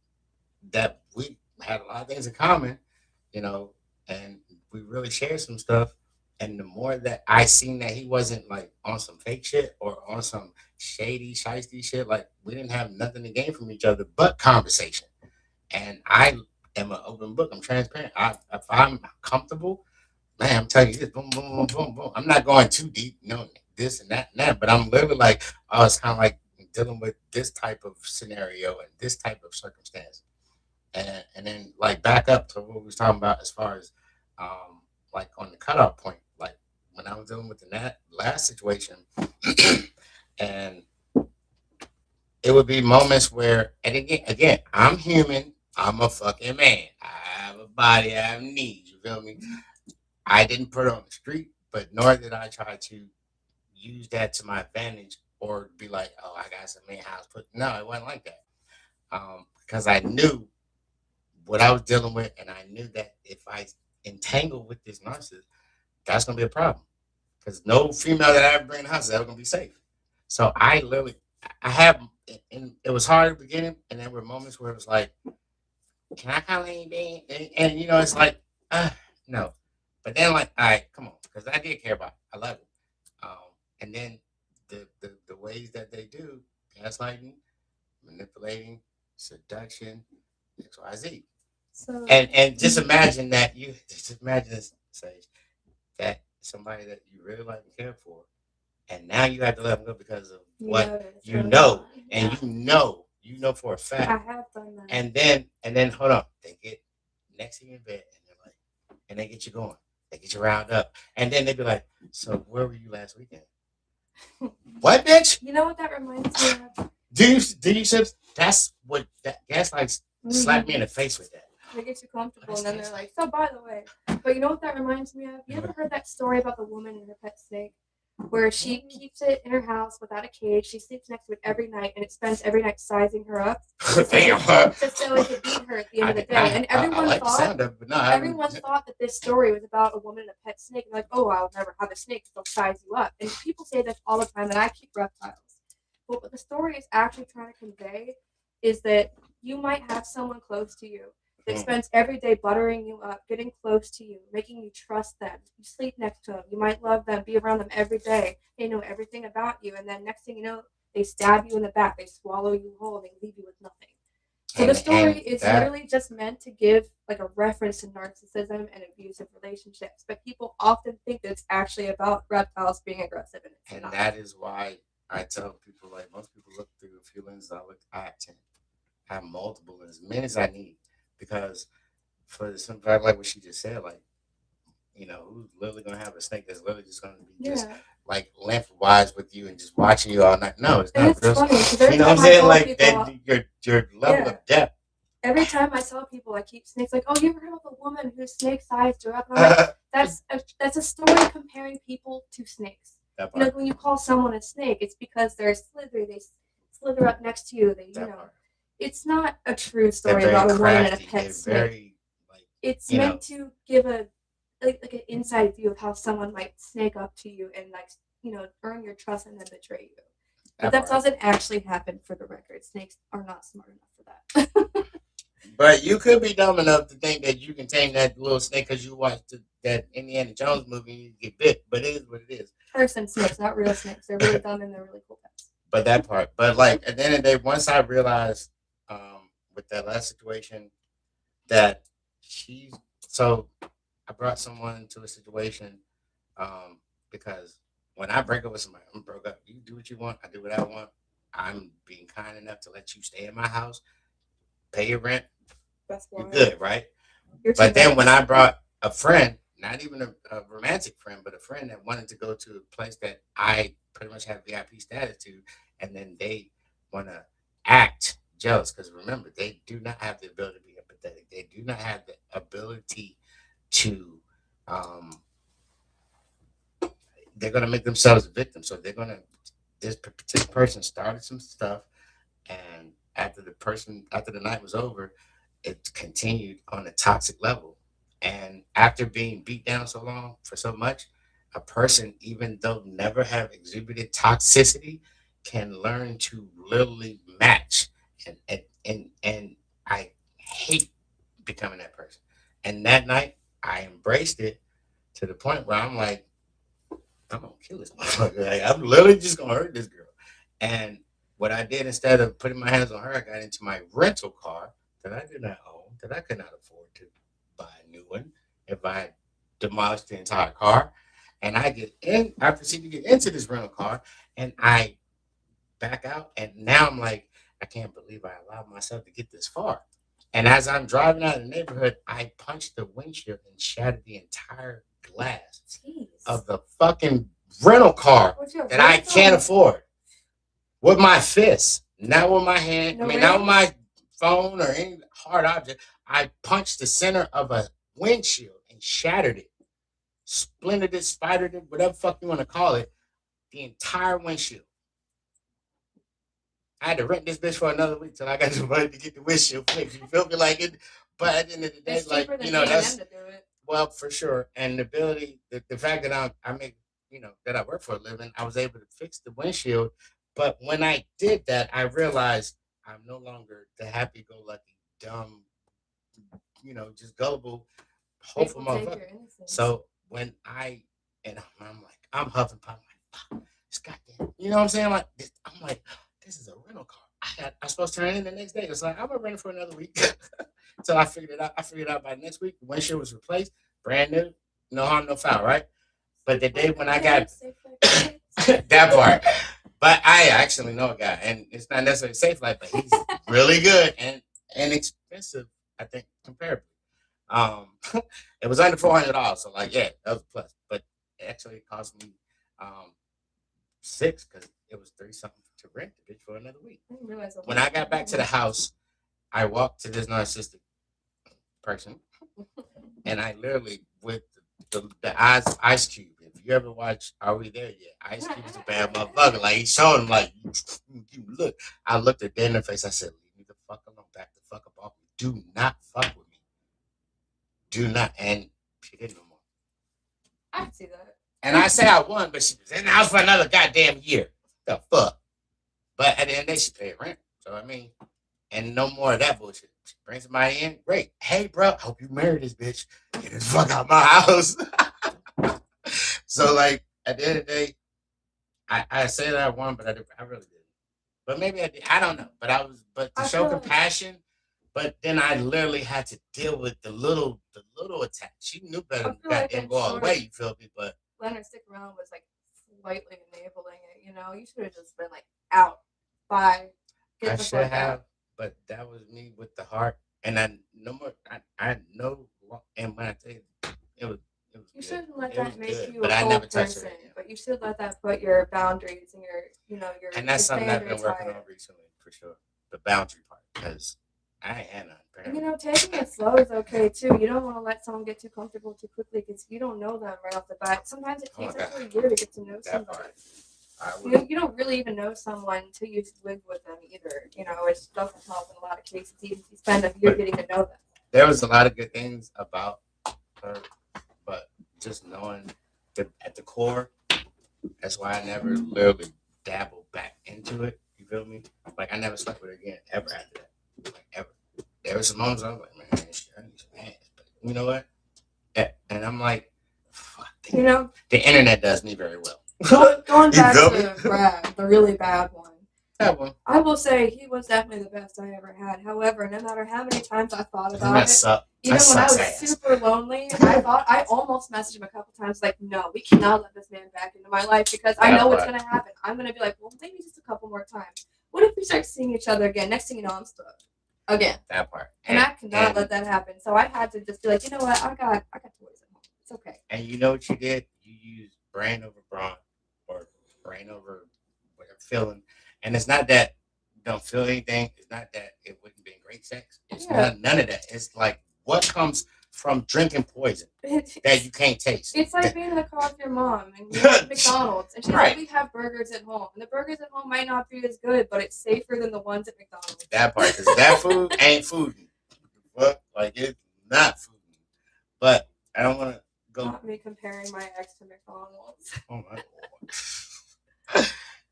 that. We had a lot of things in common, you know, and we really shared some stuff. And the more that I seen that he wasn't like on some fake shit or on some shady, shiesty shit, like we didn't have nothing to gain from each other but conversation. And I am an open book. I'm transparent. If I'm comfortable, man, I'm telling you this, boom, boom, boom, boom, boom. I'm not going too deep, this and that, but I'm literally like, oh, it's kind of like dealing with this type of scenario and this type of circumstance. And then like back up to what we was talking about as far as like on the cutoff point, like when I was dealing with the last situation, and it would be moments where, and again, I'm human. I'm a fucking man. I have a body. I have needs. You feel me? I didn't put it on the street, but nor did I try to use that to my advantage or be like, oh, I got some man house. Put no, it wasn't like that. Because I knew what I was dealing with, and I knew that if I entangle with this narcissist, that's gonna be a problem. Because no female that I ever bring in the house is ever gonna be safe. So I literally, I have, and it was hard at the beginning, and there were moments where it was like, can I call anything? And it's like, no. But then like, all right, come on, because I did care about it. I love it. Um, and then the ways that they do gaslighting, manipulating, seduction, XYZ. So And just imagine that you just imagine this, Sage, that somebody that you really like and care for, and now you have to let them go because of you what know it's you going know, on. and Yeah. you know for a I fact. have done that. And then hold on, they get next to you in bed, and they're like, and they get you going, they get you round up, and then they be like, so where were you last weekend? What, bitch? You know what that reminds me of? Do you that's what that gaslights slap me in Mhm. the face with that. They get you comfortable, and then they're like, "So, by the way," but you know what that reminds me of? You ever heard that story about the woman and her pet snake, where she keeps it in her house without a cage? She sleeps next to it every night, and it spends every night sizing her up Damn. just so it could beat her at the end of the day. And I like the sound of it, but no, I haven't. everyone thought that this story was about a woman and a pet snake. And like, oh, I'll never have a snake; they'll size you up. And people say this all the time. And I keep reptiles, but what the story is actually trying to convey is that you might have someone close to you that Mm. spends every day buttering you up, getting close to you, making you trust them. You sleep next to them. You might love them, be around them every day. They know everything about you. And then next thing you know, they stab you in the back. They swallow you whole. They leave you with nothing. So the story And is that literally just meant to give like a reference to narcissism and abusive relationships. But people often think that it's actually about reptiles being aggressive, and it's and not. that is why I tell people, like, most people look through a few lenses. I have 10. I have multiple lenses, as many as I need, because for the simple fact, like what she just said, like, who's literally gonna have a snake that's literally just gonna be just Yeah. like lengthwise with you and just watching you all night? No, it's And not it's real. funny because every You know what time I'm I saying? tell Like people, that, your level yeah, of depth. every time I tell people I keep snakes, like, oh, you ever heard of a woman whose snake sized her up? And I'm like, that's a story comparing people to snakes. That You know, part. when you call someone a snake, it's because they're slithery. They slither up next to you. That part. It's not a true They're story very about a woman and a crafty. They're pet snake. very like It's you know meant to give a like an inside view of how someone might snake up to you and like earn your trust and then betray you. But that that part. doesn't actually happen for the record. Snakes are not smart enough for that. But you could be dumb enough to think that you can tame that little snake because you watched that Indiana Jones movie and you get bit. But it is what it is. Person snakes, not real snakes. They're really dumb and they're really cool pets. But that part. But like at the end of the day, once I realized with that last situation that she's so I brought someone into a situation because when I break up with somebody, I'm broke up. You do what you want. I do what I want. I'm being kind enough to let you stay in my house, pay your rent, That's you're why. good, right? You're But then too when nice. I brought a friend, not even a romantic friend, but a friend that wanted to go to a place that I pretty much have VIP status to, and then they want to act jealous because remember, they do not have the ability to be empathetic. They do not have the ability to. Um, they're gonna make themselves a victim, so they're gonna. This particular person started some stuff, and after the night was over, it continued on a toxic level. And after being beat down so long for so much, a person, even though never have exhibited toxicity, can learn to literally match. And I hate becoming that person. And that night, I embraced it to the point where I'm like, I'm gonna kill this motherfucker. Like, I'm literally just gonna hurt this girl. And what I did instead of putting my hands on her, I got into my rental car that I did not own, that I could not afford to buy a new one if I demolished the entire car. And I proceed to get into this rental car and I back out. And now I'm like, I can't believe I allowed myself to get this far. And as I'm driving out of the neighborhood, I punched the windshield and shattered the entire glass Jeez. of the fucking rental car that I can't afford with my fist, not with my hand. No not with rings? my phone or any hard object. I punched the center of a windshield and shattered it, splintered it, spidered it, whatever fuck you want to call it, the entire windshield. I had to rent this bitch for another week till I got the money to get the windshield fixed. You feel me? Like it, but at the end of the day, It's like cheaper than that's to do it. well for sure. And the ability, the fact that I make, that I work for a living, I was able to fix the windshield. But when I did that, I realized I'm no longer the happy-go-lucky, dumb, just gullible, hopeful People take motherfucker. your innocence. So when I'm like, I'm huffing, puffing, like, fuck, this goddamn, you know what I'm saying? I'm like, this is a rental car. I'm supposed to turn it in the next day. It's like I'm gonna rent it for another week until I figured it out. I figured it out by next week. The windshield was replaced, brand new, no harm, no foul, right? But the day when I got that part, but I actually know a guy, and it's not necessarily safe life, but he's really good and inexpensive, I think, comparably. Um, it was under $400, so like, yeah, that was a plus. But actually, it cost me six because it was 30 something to rent the bitch for another week. When I got back to the house, I walked to this narcissistic person, and I literally with the Ice Cube. If you ever watch Are We There Yet? Ice Cube's a bad motherfucker. Like he showed him like you look. I looked her dead in the face. I said, "Leave me the fuck alone. Back the fuck up off me. Do not fuck with me. Do not." And she didn't no more. I can see that. And I say I won, but she was in the house for another goddamn year. The fuck. But at the end of the day, she paid rent. So I mean, and no more of that bullshit. She brings somebody in, great. Hey, bro, I hope you marry this bitch. Get the fuck out my house. So like at the end of the day, I say that I won, but I really didn't. But maybe I did. I don't know. But to show compassion. But then I literally had to deal with the little attack. She knew better than that didn't go all the way. You feel me? But letting her stick around was like slightly enabling it. You should have just been like out. Bye. I should have, but that was me with the heart, and I no more. I know, and when I tell you, it was. You shouldn't let that make you but a I never person. touched her. But you should let that put your boundaries and your. And that's something I've been working on recently, for sure. The boundary part, because I ain't had none. Taking it slow is okay too. You don't want to let someone get too comfortable too quickly because you don't know them right off the bat. Sometimes it takes up to a year to get to know somebody. You don't really even know someone until you live with them either. It doesn't help in a lot of cases. Even if you spend a year getting to know them. There was a lot of good things about her, but just knowing that at the core, that's why I never literally dabbled back into it. You feel me? Like I never slept with her again ever after that. Like ever. There were some moments I was like, man, I need some hands. But you know what? And I'm like, fuck. The internet does me very well. Going back to Brad, the really bad one. That one. I will say he was definitely the best I ever had. However, no matter how many times I thought about it, even when I was super lonely, I almost messaged him a couple times like, no, we cannot let this man back into my life because I know what's going to happen. I'm going to be like, well, maybe just a couple more times. What if we start seeing each other again? Next thing you know, I'm stuck. again. That part. And I cannot let that happen. So I had to just be like, you know what? I got toys at home. It's okay. And you know what you did? You used brain over brawn, or brain over whatever feeling. And it's not that you don't feel anything. It's not that it wouldn't be great sex. It's none of that. It's like what comes from drinking poison that you can't taste. It's like being in the car with your mom and you're at McDonald's and she's like, we have burgers at home. And the burgers at home might not be as good, but it's safer than the ones at McDonald's. That part, because that food ain't food. What? Like, it's not food. But I don't want to go. Not me comparing my ex to McDonald's. Oh, my God.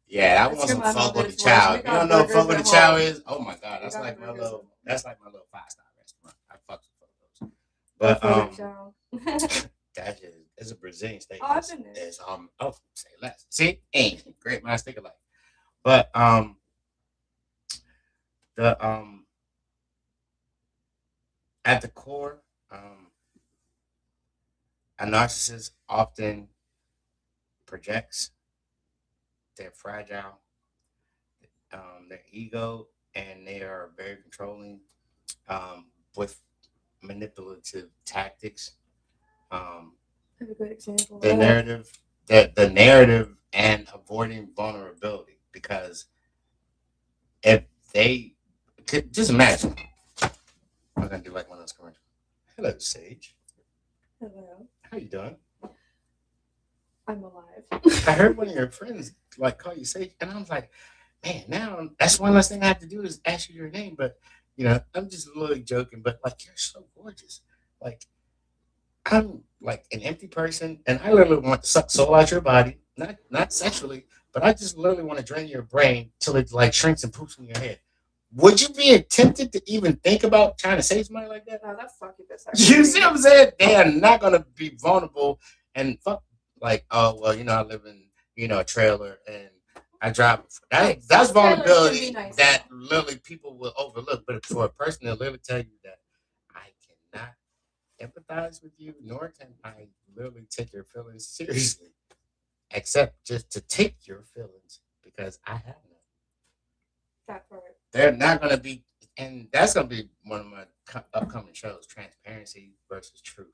Yeah, I want some fuck with the chow. You don't know what fuck with the chow is? Oh my god, that's like my little 5-star restaurant. I fuck with those. But that is a Brazilian steak. It's say less. See, ain't great minds think alike. But the at the core, a narcissist often projects their fragile, their ego, and they are very controlling with manipulative tactics. That's a good example. The narrative, and avoiding vulnerability, because if they could just imagine, I'm gonna do like one of those commercials. Hello, Sage. Hello. How you doing? I'm alive. I heard one of your friends like call you Sage, and I was like, man, now that's one less thing I have to do is ask you your name. But I'm just literally joking. But like, you're so gorgeous. Like, I'm like an empty person, and I literally want to suck soul out your body, not sexually, but I just literally want to drain your brain till it like shrinks and poops in your head. Would you be tempted to even think about trying to save somebody like that? No, that's fucking this. You see what I'm saying? They are not gonna be vulnerable and fuck. Like, oh well, I live in a trailer and I drive. That's vulnerability nice that literally people will overlook. But for a person to literally tell you that I cannot empathize with you, nor can I literally take your feelings seriously, except just to take your feelings because I have none. That part. They're not going to be, and that's going to be one of my upcoming shows: transparency versus truth.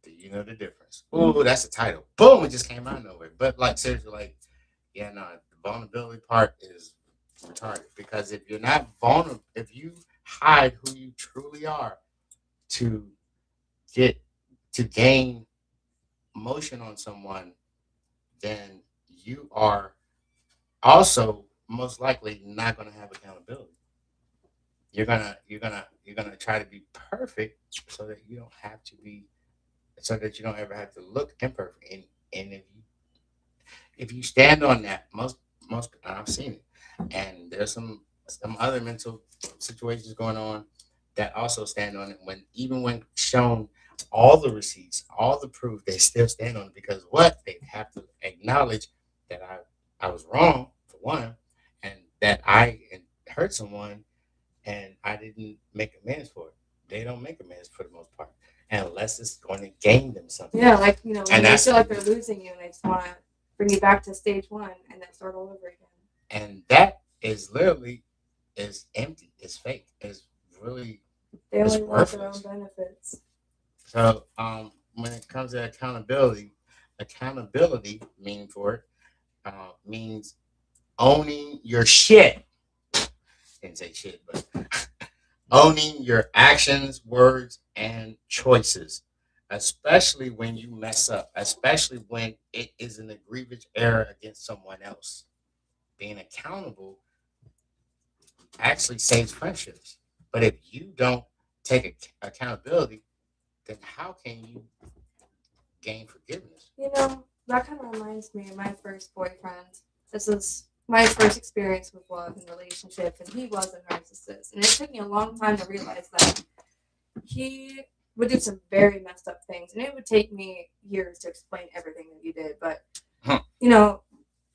Do you know the difference? Ooh, that's the title. Boom! It just came out of nowhere. But like seriously, like, yeah, no, the vulnerability part is retarded, because if you're not vulnerable, if you hide who you truly are to gain motion on someone, then you are also most likely not going to have accountability. You're gonna try to be perfect so that you don't have to be, so that you don't ever have to look imperfect. And if you stand on that, most I've seen it, and there's some other mental situations going on that also stand on it. When shown all the receipts, all the proof, they still stand on it, because what they have to acknowledge that I was wrong for one, and that I hurt someone, and I didn't make amends for it. They don't make amends for the most part, unless it's going to gain them something. Yeah, like when they feel like they're losing you, and they just want to bring you back to stage one and then start all over again. And that is literally empty. It's fake. It's really they only want their own benefits. So when it comes to accountability meaning for it means owning your shit. Didn't say shit, but owning your actions, words, and choices, especially when you mess up, especially when it is an egregious error against someone else. Being accountable actually saves friendships. But if you don't take accountability, then how can you gain forgiveness? That kind of reminds me of my first boyfriend. This is my first experience with love and relationships, and he was a narcissist. And it took me a long time to realize that he would do some very messed up things, and it would take me years to explain everything that he did. But,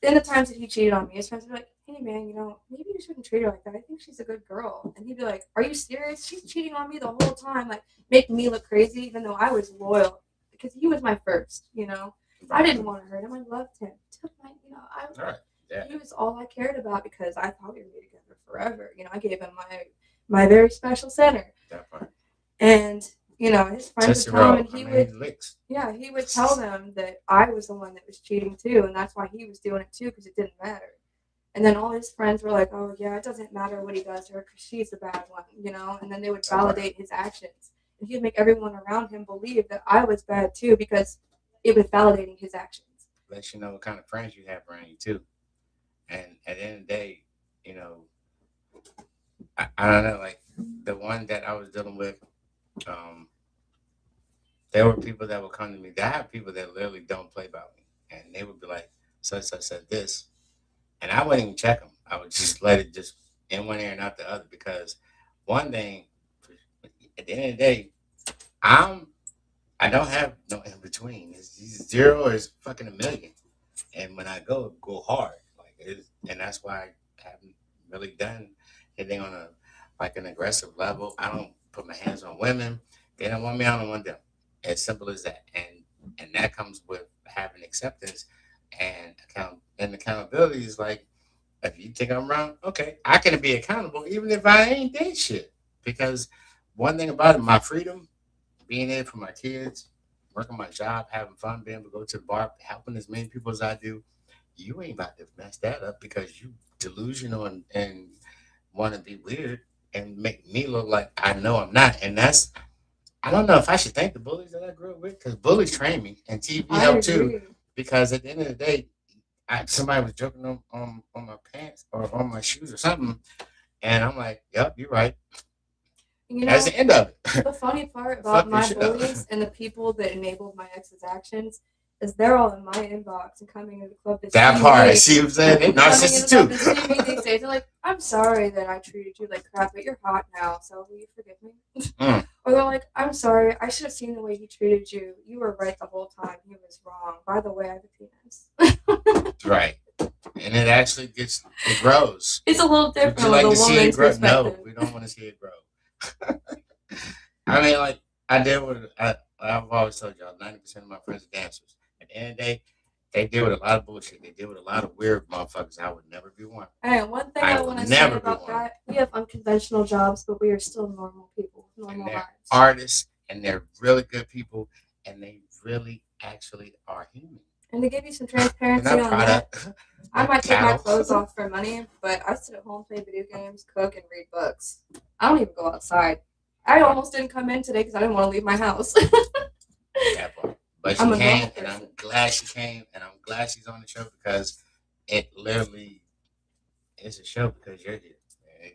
in the times that he cheated on me, his friends would be like, hey, man, maybe you shouldn't treat her like that. I think she's a good girl. And he'd be like, are you serious? She's cheating on me the whole time, like, making me look crazy, even though I was loyal, because he was my first, I didn't want to hurt him. I loved him. He was all I cared about, because I thought we would be together forever. I gave him my very special center. That part. And his friends would Tootsie tell him, Roll. and I he mean, would, licks. yeah, he would tell them that I was the one that was cheating too, and that's why he was doing it too, because it didn't matter. And then all his friends were like, "Oh yeah, it doesn't matter what he does to her because she's the bad one," And then they would That part. validate his actions, and he'd make everyone around him believe that I was bad too because it was validating his actions. Lets you know what kind of friends you have around you too. And at the end of the day, you know, I don't know, like the one that I was dealing with, um, there were people that would come to me. I have people that literally don't play about me, and they would be like, "Such such said this," and I wouldn't even check them. I would just let it just in one ear and out the other because one thing, at the end of the day, I'm I don't have no in between. It's zero is fucking a million, and when I go hard, like and that's why I haven't really done anything on a like an aggressive level. I don't put my hands on women. They don't want me. I don't want them. As simple as that. And that comes with having acceptance and accountability is like if you think I'm wrong, okay, I can be accountable even if I ain't did shit. Because one thing about it, my freedom, being there for my kids, working my job, having fun, being able to go to the bar, helping as many people as I do, you ain't about to mess that up because you delusional and want to be weird and make me look like I know I'm not. And that's I don't know if I should thank the bullies that I grew up with because bullies trained me and TV I helped too. agree. Because at the end of the day, somebody was joking on my pants or on my shoes or something, and I'm like, "Yep, you're right." You That's know, the end of the it. funny part about Fuck this my shit up. bullies and the people that enabled my ex's actions is they're all in my inbox and coming into the club to That see part, me. see what I'm saying? They Coming into narcissists the club too. to see me these days. They're like, "I'm sorry that I treated you like crap, but you're hot now, so will you forgive me?" Mm, Or they're like, "I'm sorry, I should have seen the way he treated you. You were right the whole time. He was wrong. By the way, I have a penis." right, and it actually it grows. It's a little Would you different with like a to see it woman's grow? No, perspective. we don't want to see it grow. I mean, like I deal with. I've always told y'all, 90% of my friends are dancers. At the end of the day, they deal with a lot of bullshit. They deal with a lot of weird motherfuckers. I would never be one. Hey, one thing I I will want to say never be about one. that, we have unconventional jobs, but we are still normal people, with And normal they're lives. artists, and they're really good people, and they really actually are human. And to give you some They're transparency not on that, product. I No might take my cattle. clothes off for money, but I sit at home, play video games, cook, and read books. I don't even go outside. I almost didn't come in today because I didn't want to leave my house. That part. But she I'm a normal came, and I'm person. glad she came, and I'm glad she's on the show because it literally is a show because you're here.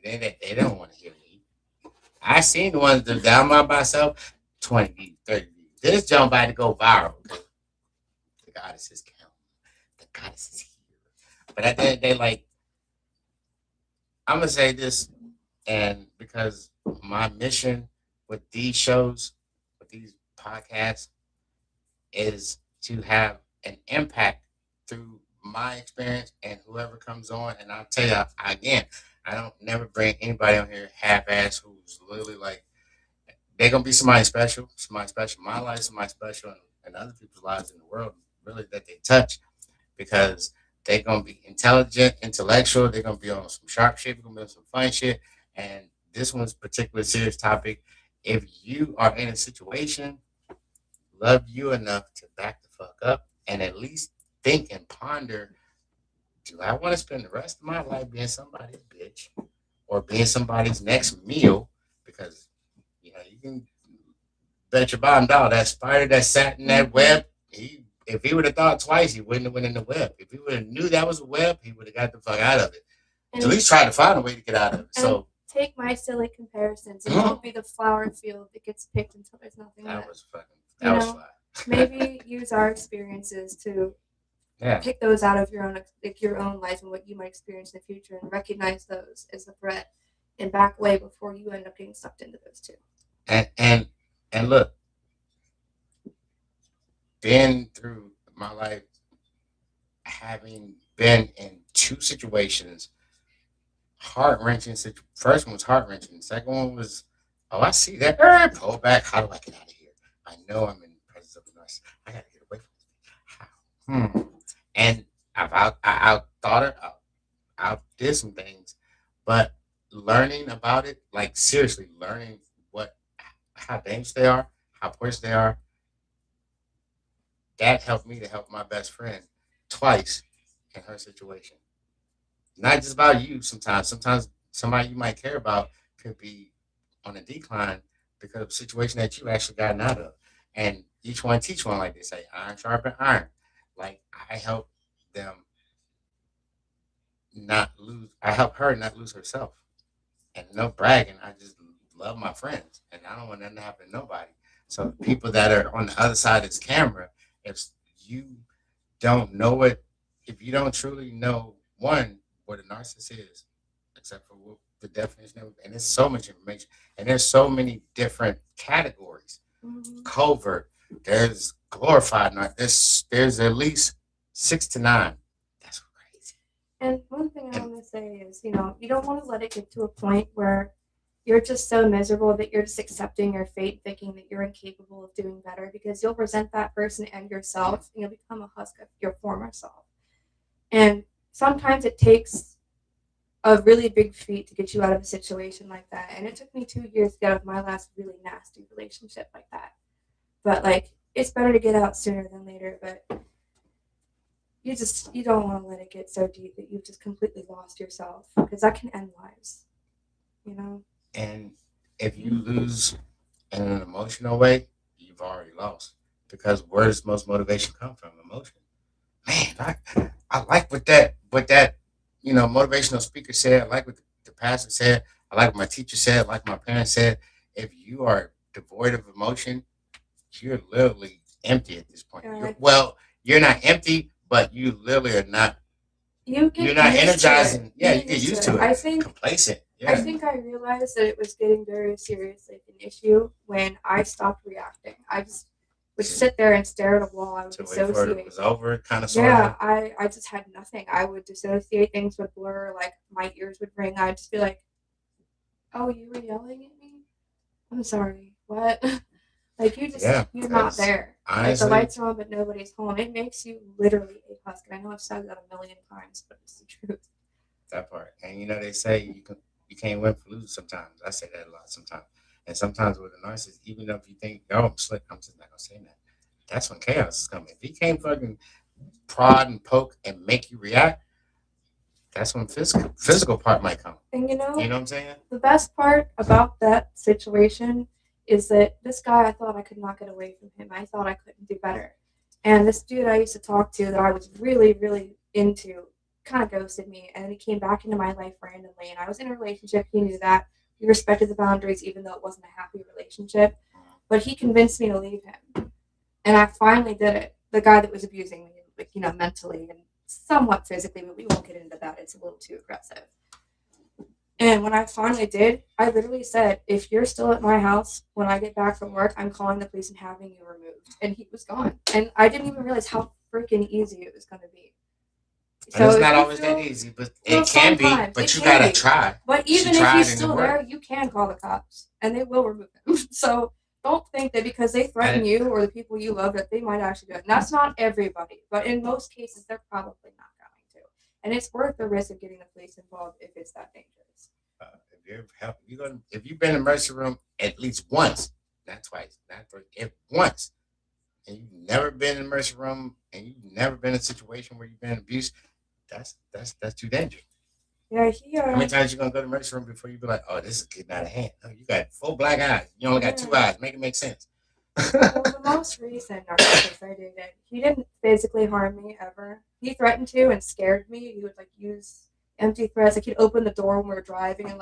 They don't want to hear me. I seen the ones that down by myself, 20 views, 30 views. This jump about to go viral. The goddess is counting. The goddess is here. But at the end of the day, like, I'm going to say this, and because my mission with these shows, with these podcasts, is to have an impact through my experience and whoever comes on. And I'll tell you again, I don't never bring anybody on here half ass who's literally like they're gonna be somebody special in my life, somebody special in other people's lives in the world, really that they touch because they're gonna be intelligent, intellectual, they're gonna be on some sharp shit, they're gonna be on some fun shit. And this one's particular serious topic. If you are in a situation love you enough to back the fuck up and at least think and ponder do I want to spend the rest of my life being somebody's bitch or being somebody's next meal? Because, you can bet your bottom dollar that spider that sat in that web, if he would have thought twice, he wouldn't have went in the web. If he would have knew that was a web, he would have got the fuck out of it. At And, least try to find a way to get out of it. and So take my silly comparisons and don't be the flower field that gets picked until there's nothing that left. was fucking, You that was know, fly. maybe use our experiences to Yeah. pick those out of your own life and what you might experience in the future, and recognize those as a threat and back away before you end up getting sucked into those too. And look, been through my life having been in two situations, heart wrenching. First one was heart wrenching. Second one was, oh, I see that. Pull back. How do I get out of here? I know I'm in the presence of a nurse. I gotta get away from this. How? And I thought it out, did some things, but learning about it, like seriously learning what how dangerous they are, how poisonous they are, that helped me to help my best friend twice in her situation. Not just about you sometimes. Sometimes somebody you might care about could be on a decline because of a situation that you actually gotten out of. And each one teach one, like they say, iron sharpen iron. Like I help them not lose I help her not lose herself. And no bragging, I just love my friends and I don't want nothing to happen to nobody. So people that are on the other side of this camera, if you don't know it, if you don't truly know one what a narcissist is, except for the definition of, and there's so much information, and there's so many different categories. Covert, there's glorified narcissist. There's at least 6 to 9. That's crazy. And one thing I And want to say is, you don't want to let it get to a point where you're just so miserable that you're just accepting your fate, thinking that you're incapable of doing better, because you'll resent that person and yourself, and you'll become a husk of your former self. And sometimes it takes a really big feat to get you out of a situation like that. And it took me 2 years to get out of my last really nasty relationship like that. But like, it's better to get out sooner than later. But you don't want to let it get so deep that you've just completely lost yourself, because that can end lives. You know. and if you lose in an emotional way, you've already lost. Because where does most motivation come from? Emotion. Man, I like what that motivational speaker said. I like what the pastor said. I like what my teacher said. I like my parents said. If you are devoid of emotion, you're literally empty at this point. Yeah, You're not empty, but you literally are not. you You're get not used to it. energizing. Yeah, you get used to it. Complacent. I Yeah. think I realized that it was getting very serious, like an issue, when I stopped reacting. I just would sit there and stare at a wall. I would To wait for it dissociate. was over, kind of sort Yeah, of. I just had nothing. I would dissociate. Things would blur. Like my ears would ring. I'd just be like, "Oh, you were yelling at me? I'm sorry. What?" Like Yeah, you're not because there. Like the honestly, lights are on, but nobody's home. It makes you literally a husk. And I know I've said that a million times, but it's the truth. that part. And they say you can't win for losing sometimes. I say that a lot sometimes. And sometimes with a narcissist, even if you think, oh, I'm slick, I'm just not gonna say that. That's when chaos is coming. If he can't fucking prod and poke and make you react, that's when physical part might come. And You know what I'm saying? the best part about that situation is that this guy, I thought I could not get away from him. I thought I couldn't do better. And this dude I used to talk to that I was really, really into kind of ghosted me. And he came back into my life randomly. And I was in a relationship. He knew that. We respected the boundaries, even though it wasn't a happy relationship. But he convinced me to leave him. And I finally did it. The guy that was abusing me, like, mentally and somewhat physically, but we won't get into that. It's a little too aggressive. And when I finally did, I literally said, if you're still at my house when I get back from work, I'm calling the police and having you removed. And he was gone. And I didn't even realize how freaking easy it was going to be. And it's not always that easy, but it can be. But you gotta try. But even if he's still there, you can call the cops, and they will remove him. So don't think that because they threaten you or the people you love that they might actually do it. And that's not everybody, but in most cases, they're probably not going to. And it's worth the risk of getting the police involved if it's that dangerous. If you've been in the emergency room at least once, not twice, not three, if once, and you've never been in the emergency room and you've never been in a situation where you've been abused, that's too dangerous. Yeah, How many times you gonna go to the emergency room before you be like, oh, this is getting out of hand? Oh, you got 4 black eyes. You only got 2 eyes. Make it make sense. Well, the most recent narcissist I dated, he didn't physically harm me ever. He threatened to and scared me. He would use empty threats. Like he'd open the door when we were driving and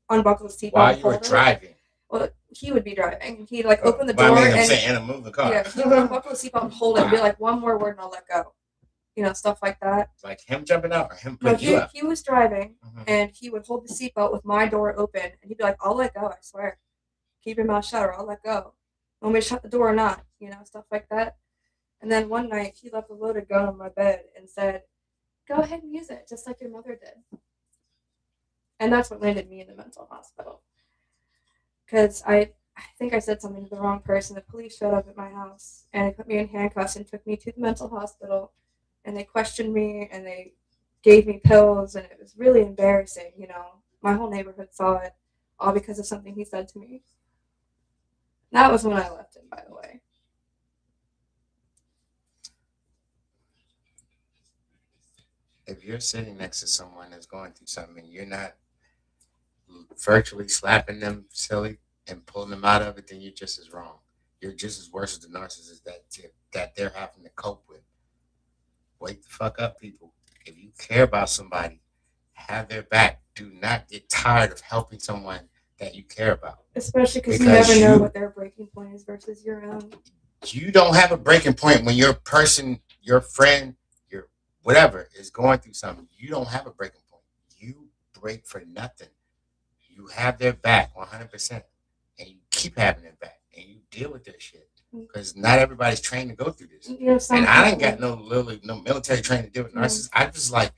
unbuckle the seatbelt. While you were driving. Well, he would be driving. He'd open the door I'm saying in a moving car. Yeah, he would unbuckle the seatbelt and hold it and be like, one more word and I'll let go. Stuff like that. Like him jumping out or him putting you out? He was driving and he would hold the seatbelt with my door open and he'd be like, I'll let go, I swear. Keep your mouth shut or I'll let go. Want me to shut the door or not? Stuff like that. And then one night he left a loaded gun on my bed and said, go ahead and use it, just like your mother did. And that's what landed me in the mental hospital. Because I think I said something to the wrong person. The police showed up at my house and they put me in handcuffs and took me to the mental hospital. And they questioned me and they gave me pills and it was really embarrassing, My whole neighborhood saw it, all because of something he said to me. That was when I left him, by the way. If you're sitting next to someone that's going through something and you're not virtually slapping them silly and pulling them out of it, then you're just as wrong. You're just as worse as the narcissist that they're having to cope with. Wake the fuck up, people. If you care about somebody, have their back. Do not get tired of helping someone that you care about. Especially because you never know what their breaking point is versus your own. You don't have a breaking point when your person, your friend, your whatever is going through something. You don't have a breaking point. You break for nothing. You have their back 100%, and you keep having their back, and you deal with their shit because not everybody's trained to go through this. And I ain't got no military training to deal with narcissists. I just like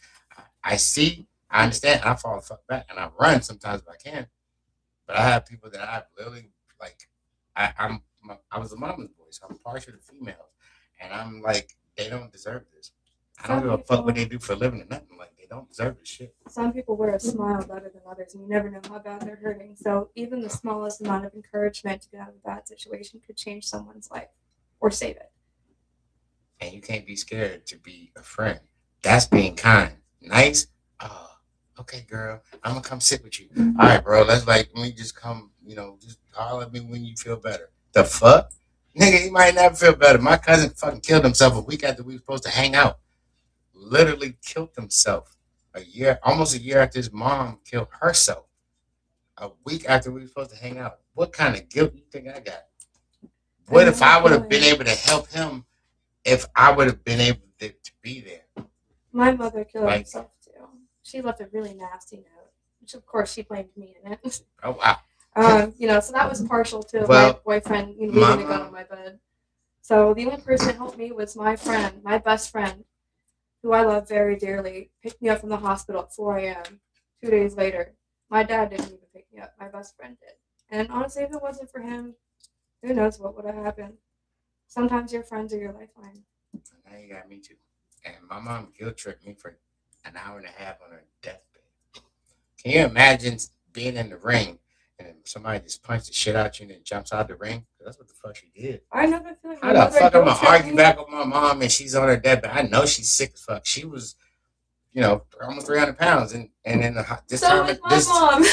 I see, I understand, and I fall the fuck back, and I run sometimes if I can. But I have people that I literally like. I was a mama's boy, so I'm partial to females, and I'm like, they don't deserve this. I don't give a fuck what they do for a living or nothing. Like, they don't deserve this shit. Some people wear a smile better than others, and you never know how bad they're hurting. So even the smallest amount of encouragement to get out of a bad situation could change someone's life or save it. And you can't be scared to be a friend. That's being kind. Nice. Oh, okay, girl. I'm gonna come sit with you. All right, bro. Let's let me just come. Just holler at me when you feel better. The fuck, nigga. You might never feel better. My cousin fucking killed himself a week after we were supposed to hang out. Literally killed himself almost a year after his mom killed herself. A week after we were supposed to hang out. What kind of guilt you think I got? What if I would have been able to help him? If I would have been able to be there. My mother killed herself too. She left a really nasty note, which of course she blamed me in it. Oh wow. So that was partial to my boyfriend leaving a gun on my bed. So the only person that helped me was my friend, my best friend, who I love very dearly, picked me up from the hospital at 4 a.m. 2 days later. My dad didn't even pick me up. My best friend did. And honestly, if it wasn't for him, who knows what would have happened. Sometimes your friends are your lifeline. Now you got me too. And my mom guilt tripped me for an hour and a half on her deathbed. Can you imagine being in the ring and somebody just punched the shit out you and then jumps out the ring? That's what the fuck she did. I never feel like how the fuck I'm gonna argue back with my mom and she's on her deathbed? I know she's sick as fuck. She was, almost 300 pounds, and then mom.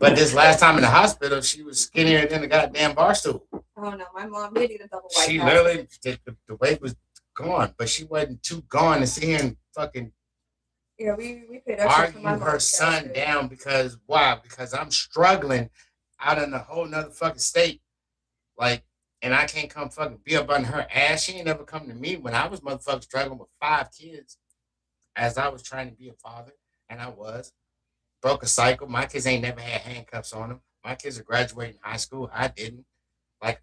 But this last time in the hospital, she was skinnier than the goddamn bar stool. Oh no, my mom did eat a double white. She literally the weight was gone, but she wasn't too gone to sit here and fucking. Yeah, we paid argue her son down because why? Because I'm struggling out in a whole nother fucking state, like, and I can't come fucking be up on her ass. She ain't never come to me when I was motherfucking struggling with 5 kids, as I was trying to be a father, and I was broke a cycle. My kids ain't never had handcuffs on them. My kids are graduating high school. I didn't. Like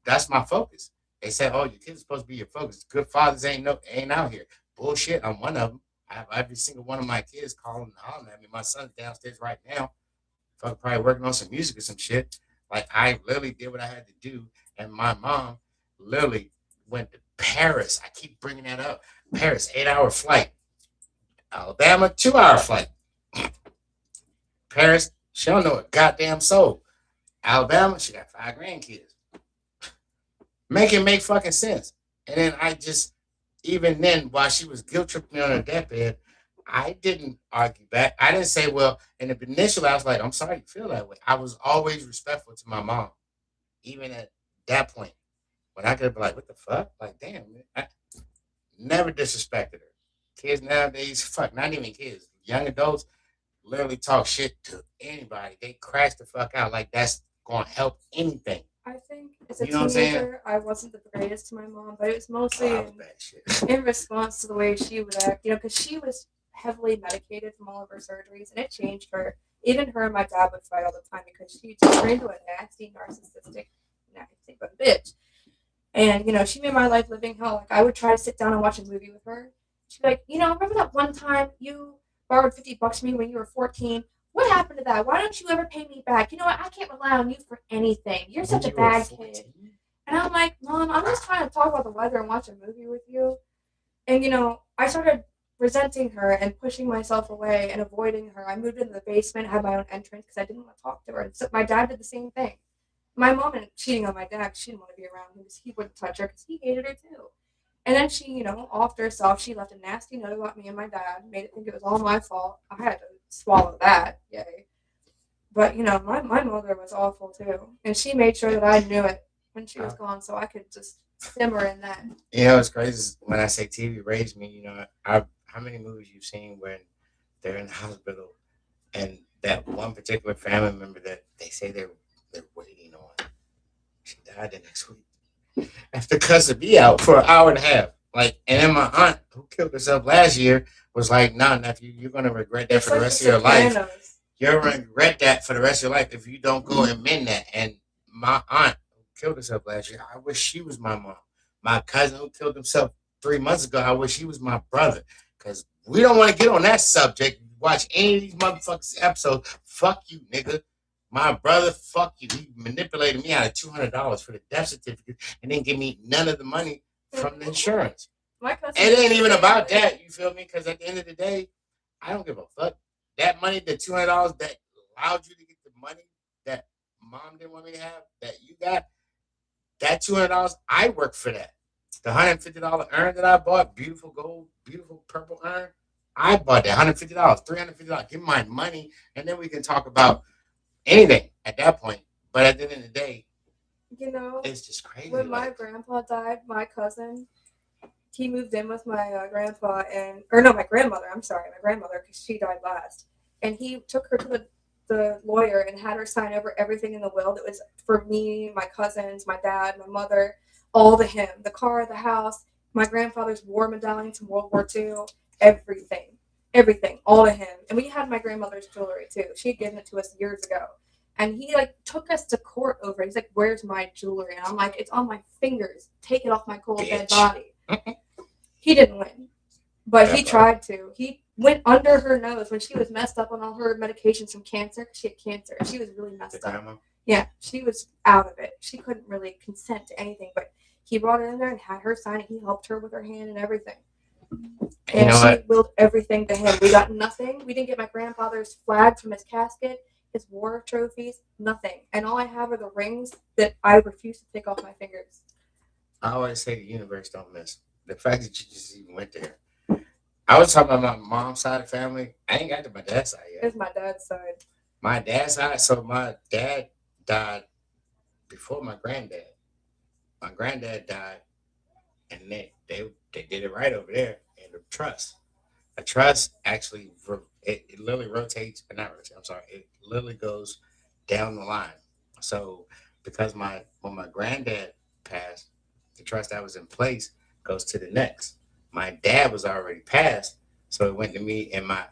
that's my focus. They said, "Oh, your kids are supposed to be your focus. Good fathers ain't out here." Bullshit. I'm one of them. I have every single one of my kids calling and hollering at me. My son's downstairs right now, probably working on some music or some shit. Like, I literally did what I had to do, and my mom literally went to Paris. I keep bringing that up. Paris, 8-hour flight. Alabama, 2-hour flight. Paris, she don't know a goddamn soul. Alabama, she got 5 grandkids. Make fucking sense. And then even then, while she was guilt tripping me on her deathbed, I didn't argue back. I didn't say, well, and initially I was like, I'm sorry you feel that way. I was always respectful to my mom, even at that point. When I could be like, what the fuck? Like, damn, man. I never disrespected her. Kids nowadays, fuck, not even kids. Young adults literally talk shit to anybody. They crash the fuck out like that's going to help anything. I think as a teenager, I wasn't the greatest to my mom, but it was mostly in response to the way she would act, because she was heavily medicated from all of her surgeries, and it changed her. Even her and my dad would fight all the time because she just turned into a nasty, narcissistic, bitch. And, she made my life living hell. Like, I would try to sit down and watch a movie with her. She'd be like, remember that one time you borrowed $50 from me when you were 14? What happened to that? Why don't you ever pay me back? You know what? I can't rely on you for anything. You're such a bad kid. And I'm like, Mom, I'm just trying to talk about the weather and watch a movie with you. And, I started resenting her and pushing myself away and avoiding her. I moved into the basement, had my own entrance because I didn't want to talk to her. And so my dad did the same thing. My mom ended up cheating on my dad. She didn't want to be around him because he wouldn't touch her because he hated her too. And then she, offed herself. She left a nasty note about me and my dad, made it think it was all my fault. I had to swallow that. Yay. But, my mother was awful too. And she made sure that I knew it when she was gone so I could just simmer in that. It's crazy when I say TV raised me. How many movies you've seen when they're in the hospital and that one particular family member that they say they're waiting on, she died the next week after cussing me out for an hour and a half. Like, and then my aunt who killed herself last year was like, "Nah, nephew, you're gonna regret that It's for the like rest the of your life. Sopranos. You're gonna regret that for the rest of your life if you don't go and mend that." And my aunt who killed herself last year, I wish she was my mom. My cousin who killed himself 3 months ago, I wish he was my brother. Because we don't want to get on that subject. Watch any of these motherfuckers episodes. Fuck you, nigga. My brother, fuck you. He manipulated me out of $200 for the death certificate and then give me none of the money from the insurance. My cousin It ain't even about that, you feel me? Because at the end of the day, I don't give a fuck. That money, the $200 that allowed you to get the money that mom didn't want me to have, that you got, that $200, I worked for that. The $150 urn that I bought, beautiful gold, beautiful purple urn, I bought that $150, $350. Give me my money, and then we can talk about anything at that point. But at the end of the day, it's just crazy. When my grandpa died, my cousin, he moved in with my grandpa my grandmother. I'm sorry, my grandmother, because she died last. And he took her to the lawyer and had her sign over everything in the will that was for me, my cousins, my dad, my mother, all to him. The car, the house, my grandfather's war medallions from World War II, everything, all to him. And we had my grandmother's jewelry too. She had given it to us years ago. And he took us to court over it. He's like, "Where's my jewelry?" And I'm like, "It's on my fingers. Take it off my cold dead body." He didn't win, but he tried to. He went under her nose when she was messed up on all her medications from cancer. She had cancer. She was really messed up. Yeah, she was out of it. She couldn't really consent to anything, but he brought her in there and had her sign it. He helped her with her hand and everything. And she willed everything to him. We got nothing. We didn't get my grandfather's flag from his casket, his war trophies, nothing. And all I have are the rings that I refuse to take off my fingers. I always say the universe don't miss. The fact that you just even went there. I was talking about my mom's side of the family. I ain't got to my dad's side yet. It's my dad's side. My dad's side. So my dad died before my granddad. My granddad died, and they did it right over there in the trust. A trust actually it literally rotates, not rotates. I'm sorry, it literally goes down the line. So because when my granddad passed, the trust that was in place goes to the next. My dad was already passed, so it went to me and my,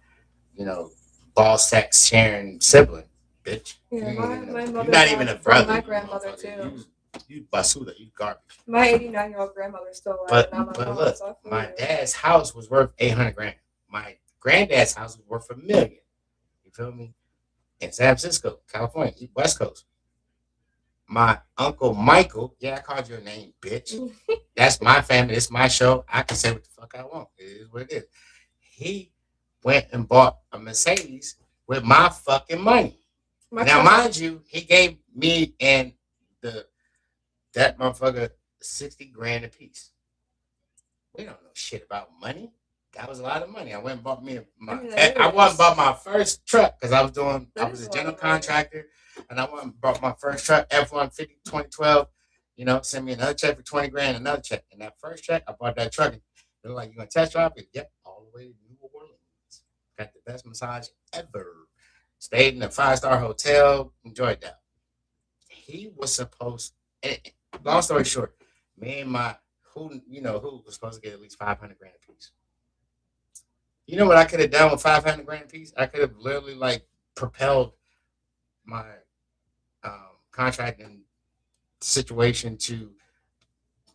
ball sack sharing sibling. Bitch. Yeah, my mother. You're not even a brother. My grandmother too. You basuda, you garbage. My 89-year-old grandmother's still alive. But look, my dad's house was worth $800,000. My granddad's house was worth $1 million. You feel me? In San Francisco, California, West Coast. My uncle Michael, yeah, I called your name, bitch. That's my family. It's my show. I can say what the fuck I want. It is what it is. He went and bought a Mercedes with my fucking money. Now, mind you, he gave me and that motherfucker $60,000 a piece. We don't know shit about money. That was a lot of money. I went and bought me my first truck because I was a general contractor, and I went and bought my first truck, F-150 2012. Send me another check for $20,000, another check. And that first check, I bought that truck. They're like, "You gonna test drive it?" Yep, all the way to New Orleans. Got the best massage ever. Stayed in a 5-star hotel. Enjoyed that. He was supposed. Long story short, me and my who was supposed to get at least $500,000 a piece. You know what I could have done with $500,000 a piece? I could have literally propelled my contracting situation to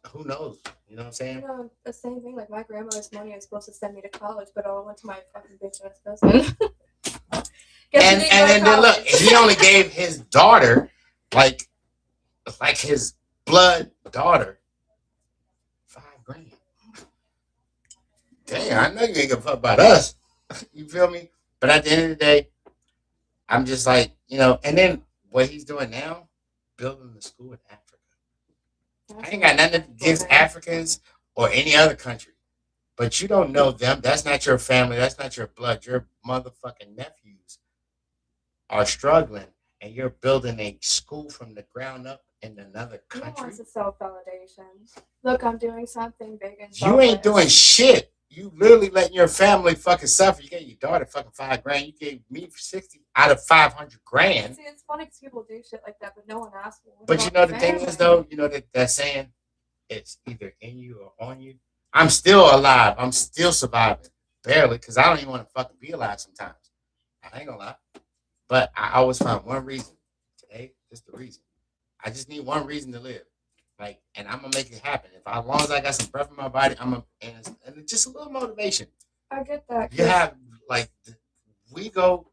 who knows? You know what I'm saying? The same thing. Like my grandmother's money was supposed to send me to college, but all went to my fucking bitch ass cousin. and then look, he only gave his daughter like his blood daughter $5,000. damn, I know you ain't gonna fuck about us. You feel me? But at the end of the day, I'm just like, and then what he's doing now, building the school in Africa. I ain't got nothing against Africans or any other country, but you don't know them. That's not your family. That's not your blood. Your motherfucking nephews are struggling, and you're building a school from the ground up in another He country. wants a self-validation. Look, I'm doing something big and You ain't doing shit. You literally letting your family fucking suffer. You gave your daughter fucking $5,000. You gave me 60 out of 500 grand. See, it's funny because people do shit like that, but no one asks. But you know the thing is though, that saying, it's either in you or on you. I'm still alive. I'm still surviving, barely, because I don't even want to fucking be alive sometimes. I ain't gonna lie. But I always find one reason. Today, just the reason. I just need one reason to live. And I'm gonna make it happen. As long as I got some breath in my body, and it's just a little motivation. I get that. You have we go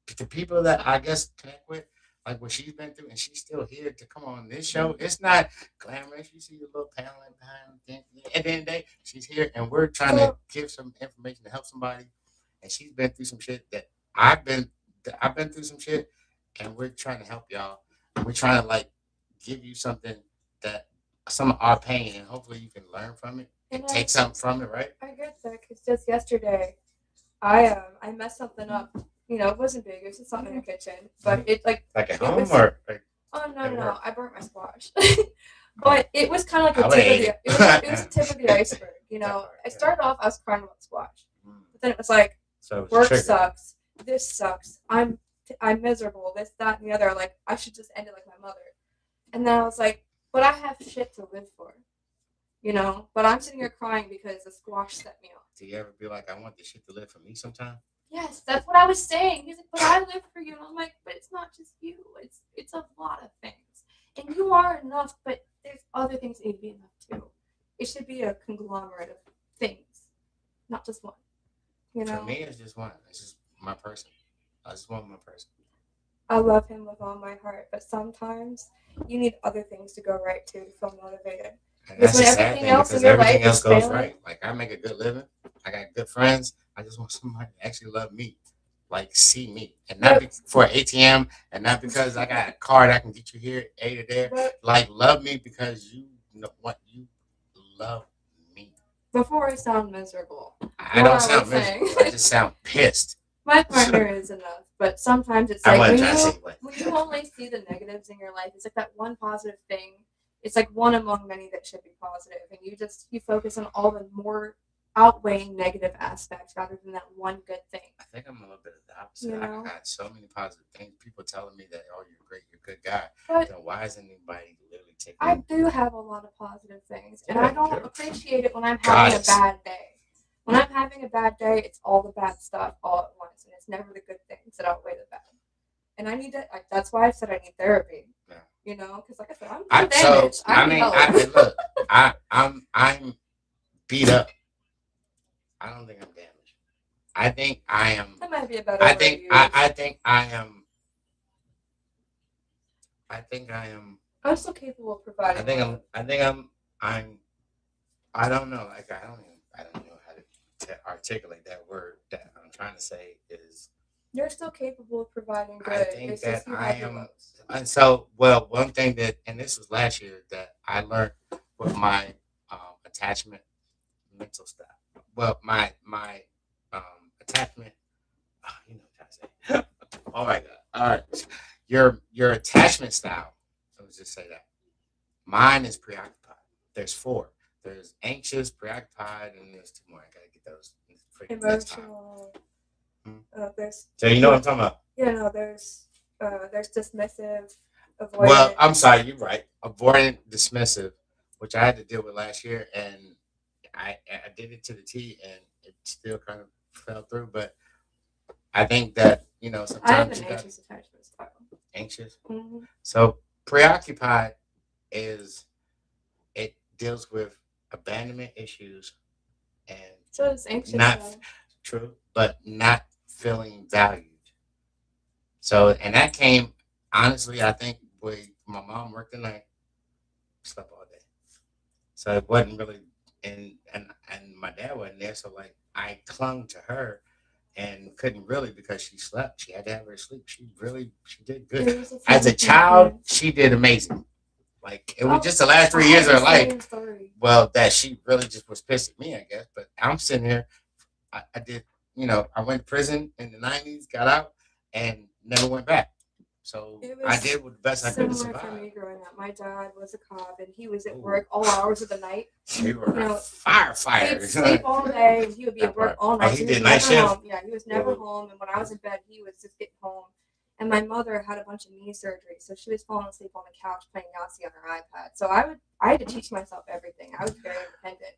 to people that I guess connect with, like what she's been through, and she's still here to come on this show. It's not glamorous. You see a little panel behind thing. At the end of the day, she's here, and we're trying to give some information to help somebody. And she's been through some shit that I've been through some shit, and we're trying to help y'all. We're trying to give you something that some of our pain, and hopefully you can learn from it and take something from it, right? I get that because just yesterday, I messed something up. It wasn't big. It was just something in the kitchen, but it like at home or oh no, I burnt my squash. But it was kind of like it was a tip of the iceberg. I started off, I was crying about squash, but then it was like, work sucks. This sucks. I'm miserable. This, that, and the other. Like, I should just end it like my mother. And then I was like, but I have shit to live for. But I'm sitting here crying because the squash set me off. Do you ever be like, I want this shit to live for me sometime? Yes, that's what I was saying. He's like, but I live for you. And I'm like, but it's not just you. It's a lot of things. And you are enough, but there's other things that need to be enough too. It should be a conglomerate of things, not just one. For me, it's just one. It's just my person. I just want my person. I love him with all my heart, but sometimes you need other things to go right too to feel motivated. And that's when everything else in your life goes failing, right. Like, I make a good living. I got good friends. I just want somebody to actually love me, see me, and not for an ATM, and not because I got a card I can get you here, A to there. Love me because you know what, you love me. Before I sound miserable, I don't sound miserable. I just sound pissed. My partner is enough, but sometimes it's like when you only see the negatives in your life, it's like that one positive thing. It's like one among many that should be positive, and you focus on all the more outweighing negative aspects rather than that one good thing. I think I'm a little bit of the opposite. I got so many positive things. People telling me that, oh, you're great, you're a good guy. But then why isn't anybody literally taking? I do have a lot of positive things, and I don't appreciate it when I'm having a bad day. When I'm having a bad day, it's all the bad stuff all at once, and it's never the good things that outweigh the bad. And I need to. That's why I said I need therapy. Yeah. Because like I said, I'm damaged. Look, I'm beat up. I don't think I'm damaged. I think I am. That might be a better. I think I am. I'm still capable of providing. I don't know. I don't know how to articulate that word that I'm trying to say is. You're still capable of providing good. I think that I am. And so, one thing that, and this was last year, that I learned with my attachment mental style. Well, my attachment. You know what I'm trying to say. Oh my God! All right, your attachment style. Let's just say that. Mine is preoccupied. There's 4. There's anxious, preoccupied, and there's 2 more. I gotta get those. Emotional. So you know what I'm talking about? Yeah, no. There's dismissive, avoidant. Well, I'm sorry. You're right. Avoidant, dismissive, which I had to deal with last year, and I did it to the T, and it still kind of fell through. But I think that sometimes I have an anxious attachment style. Anxious. Mm-hmm. So preoccupied it deals with abandonment issues, and so it's anxious. Not true, but not feeling valued. So, and that came honestly, I think, with my mom worked the night, slept all day. So it wasn't really and my dad wasn't there, so like I clung to her and couldn't really because she slept. She had to have her sleep. She did good. It was a As fun a child, experience. she did amazing. Like it was Oh, just the last I 3 years had of the her life. same story. Well, that she really just was pissed at me, I guess. But I'm sitting here. I did. I went to prison in the '90s, got out, and never went back. So It I was did the best I could to similar for survive. me growing up. My dad was a cop and he was at Ooh, work all hours of the night. we were You know, he'd sleep firefighters. all day and he would be at That work part. all Oh, night. he So he was did night never shift. home. Yeah, he was never home. And when I was in bed, he was just getting home. And my mother had a bunch of knee surgery, so she was falling asleep on the couch playing Yahtzee on her iPad. So I had to teach myself everything. I was very independent.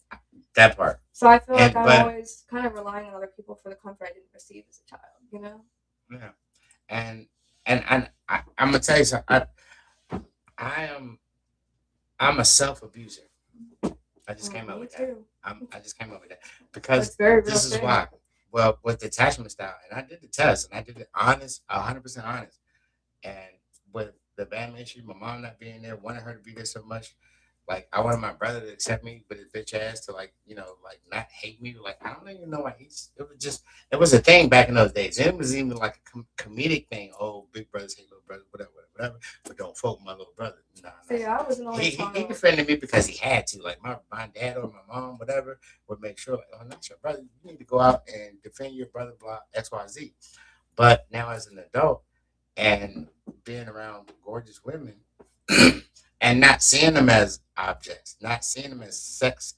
That part. So I feel like And I'm but always kind of relying on other people for the comfort I didn't receive as a child. You know? yeah, and I'm gonna tell you something. I am I'm a self abuser. I just came up Me with that. too. I just came up with that It's because very real this is thing. why. Well, with attachment style, and I did the test, and I did it honest, 100% honest. And with the band issue, my mom not being there, wanted her to be there so much. Like I wanted my brother to accept me, but his bitch ass to like, like not hate me. Like I don't even know why it was a thing back in those days. And it was even like a comedic thing. Oh, big brothers hate little brothers, whatever. But don't fuck my little brother. Nah. See, I was an only He child. defended me because he had to. Like my dad or my mom, whatever, would make sure like, oh, not your brother. You need to go out and defend your brother, blah, XYZ. But now as an adult and being around gorgeous women and not seeing them as objects, not seeing them as sex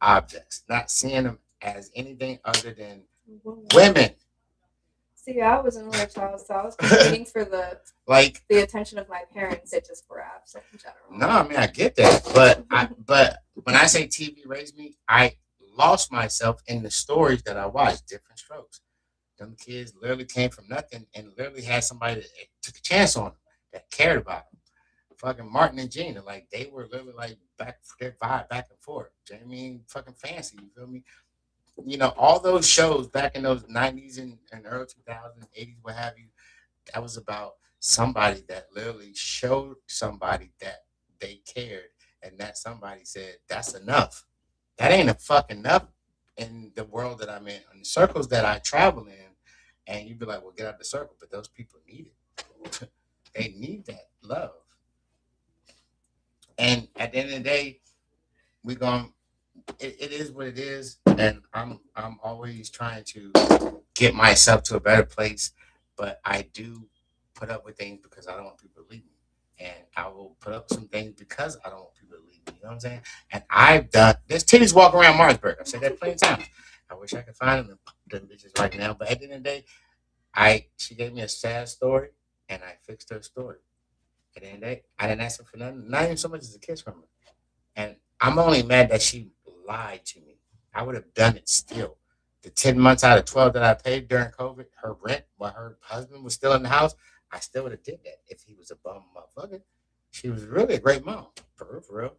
objects, not seeing them as anything other than women. See, I was an only child, so I was competing for the Like attention of my parents. It just grabs in general. no, I mean I get that, but when I say TV raised me, I lost myself in the stories that I watched. Different Strokes. Them kids literally came from nothing and literally had somebody that took a chance on them, that cared about them. Fucking Martin and Gina, like they were literally like back their vibe back and forth. Jamie fucking Fancy, you feel me? All those shows back in those '90s and early 2000s, '80s, what have you. That was about somebody that literally showed somebody that they cared, and that somebody said, "That's enough. That ain't a fucking enough." In the world that I'm in the circles that I travel in, and you'd be like, well, get out the circle. But those people need it. They need that love. And at the end of the day, we going it is what it is. And I'm always trying to get myself to a better place. But I do put up with things because I don't want people to leave me. And I will put up some things because I don't want people to leave me. You know what I'm saying? And I've done there's titties walking around Martinsburg. I've said that plenty of times. I wish I could find them and pop them bitches right now. But at the end of the day, she gave me a sad story and I fixed her story. At the end of the day, I didn't ask her for nothing, not even so much as a kiss from her. And I'm only mad that she lied to me. I would have done it still. The 10 months out of 12 that I paid during COVID, her rent while her husband was still in the house, I still would have did that if he was a bum motherfucker. She was really a great mom, for real, for real.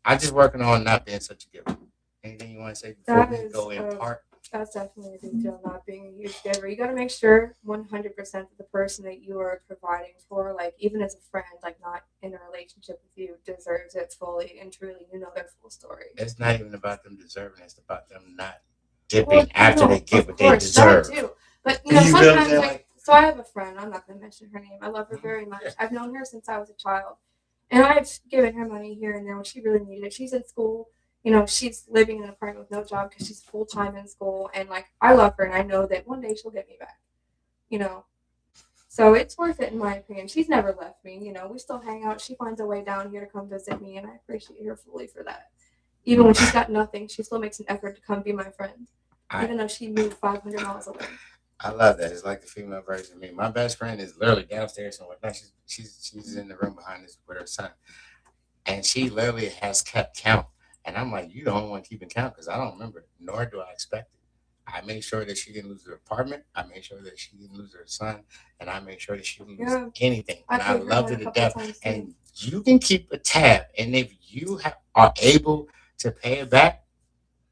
I'm just working on not being such a giver. Anything you want to say before That we is go in part? that's definitely a big deal. Not being a huge giver, you got to make sure 100% that the person that you are providing for, like even as a friend, like not in a relationship with you, deserves it fully and truly. You know their full story. It's not even about them deserving. It's about them not dipping after they get what they That deserve. too. But You feel what I'm sometimes saying? so I have a friend. I'm not going to mention her name. I love her very much. Yeah. I've known her since I was a child, and I've given her money here and there when she really needed it. She's in school. She's living in an apartment with no job because she's full time in school, and like I love her, and I know that one day she'll get me back. You know, so it's worth it in my opinion. She's never left me. We still hang out. She finds a way down here to come visit me, and I appreciate her fully for that. Even when she's got nothing, she still makes an effort to come be my friend, even though she moved 500 miles away. I love that. It's like the female version of me. My best friend is literally downstairs somewhere. Now she's in the room behind us with her son, and she literally has kept count. And I'm like, you don't want to keep count because I don't remember, nor do I expect it. I made sure that she didn't lose her apartment. I made sure that she didn't lose her son, and I made sure that she didn't lose anything. And I loved it to death. And you can keep a tab, and if you are able to pay it back,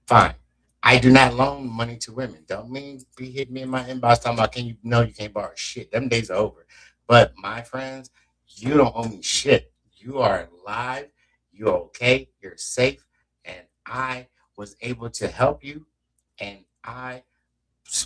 fine. I do not loan money to women. Don't mean be hitting me in my inbox talking about can you know you can't borrow shit. Them days are over. But my friends, you don't owe me shit. You are alive. You're okay. You're safe. And I was able to help you, and I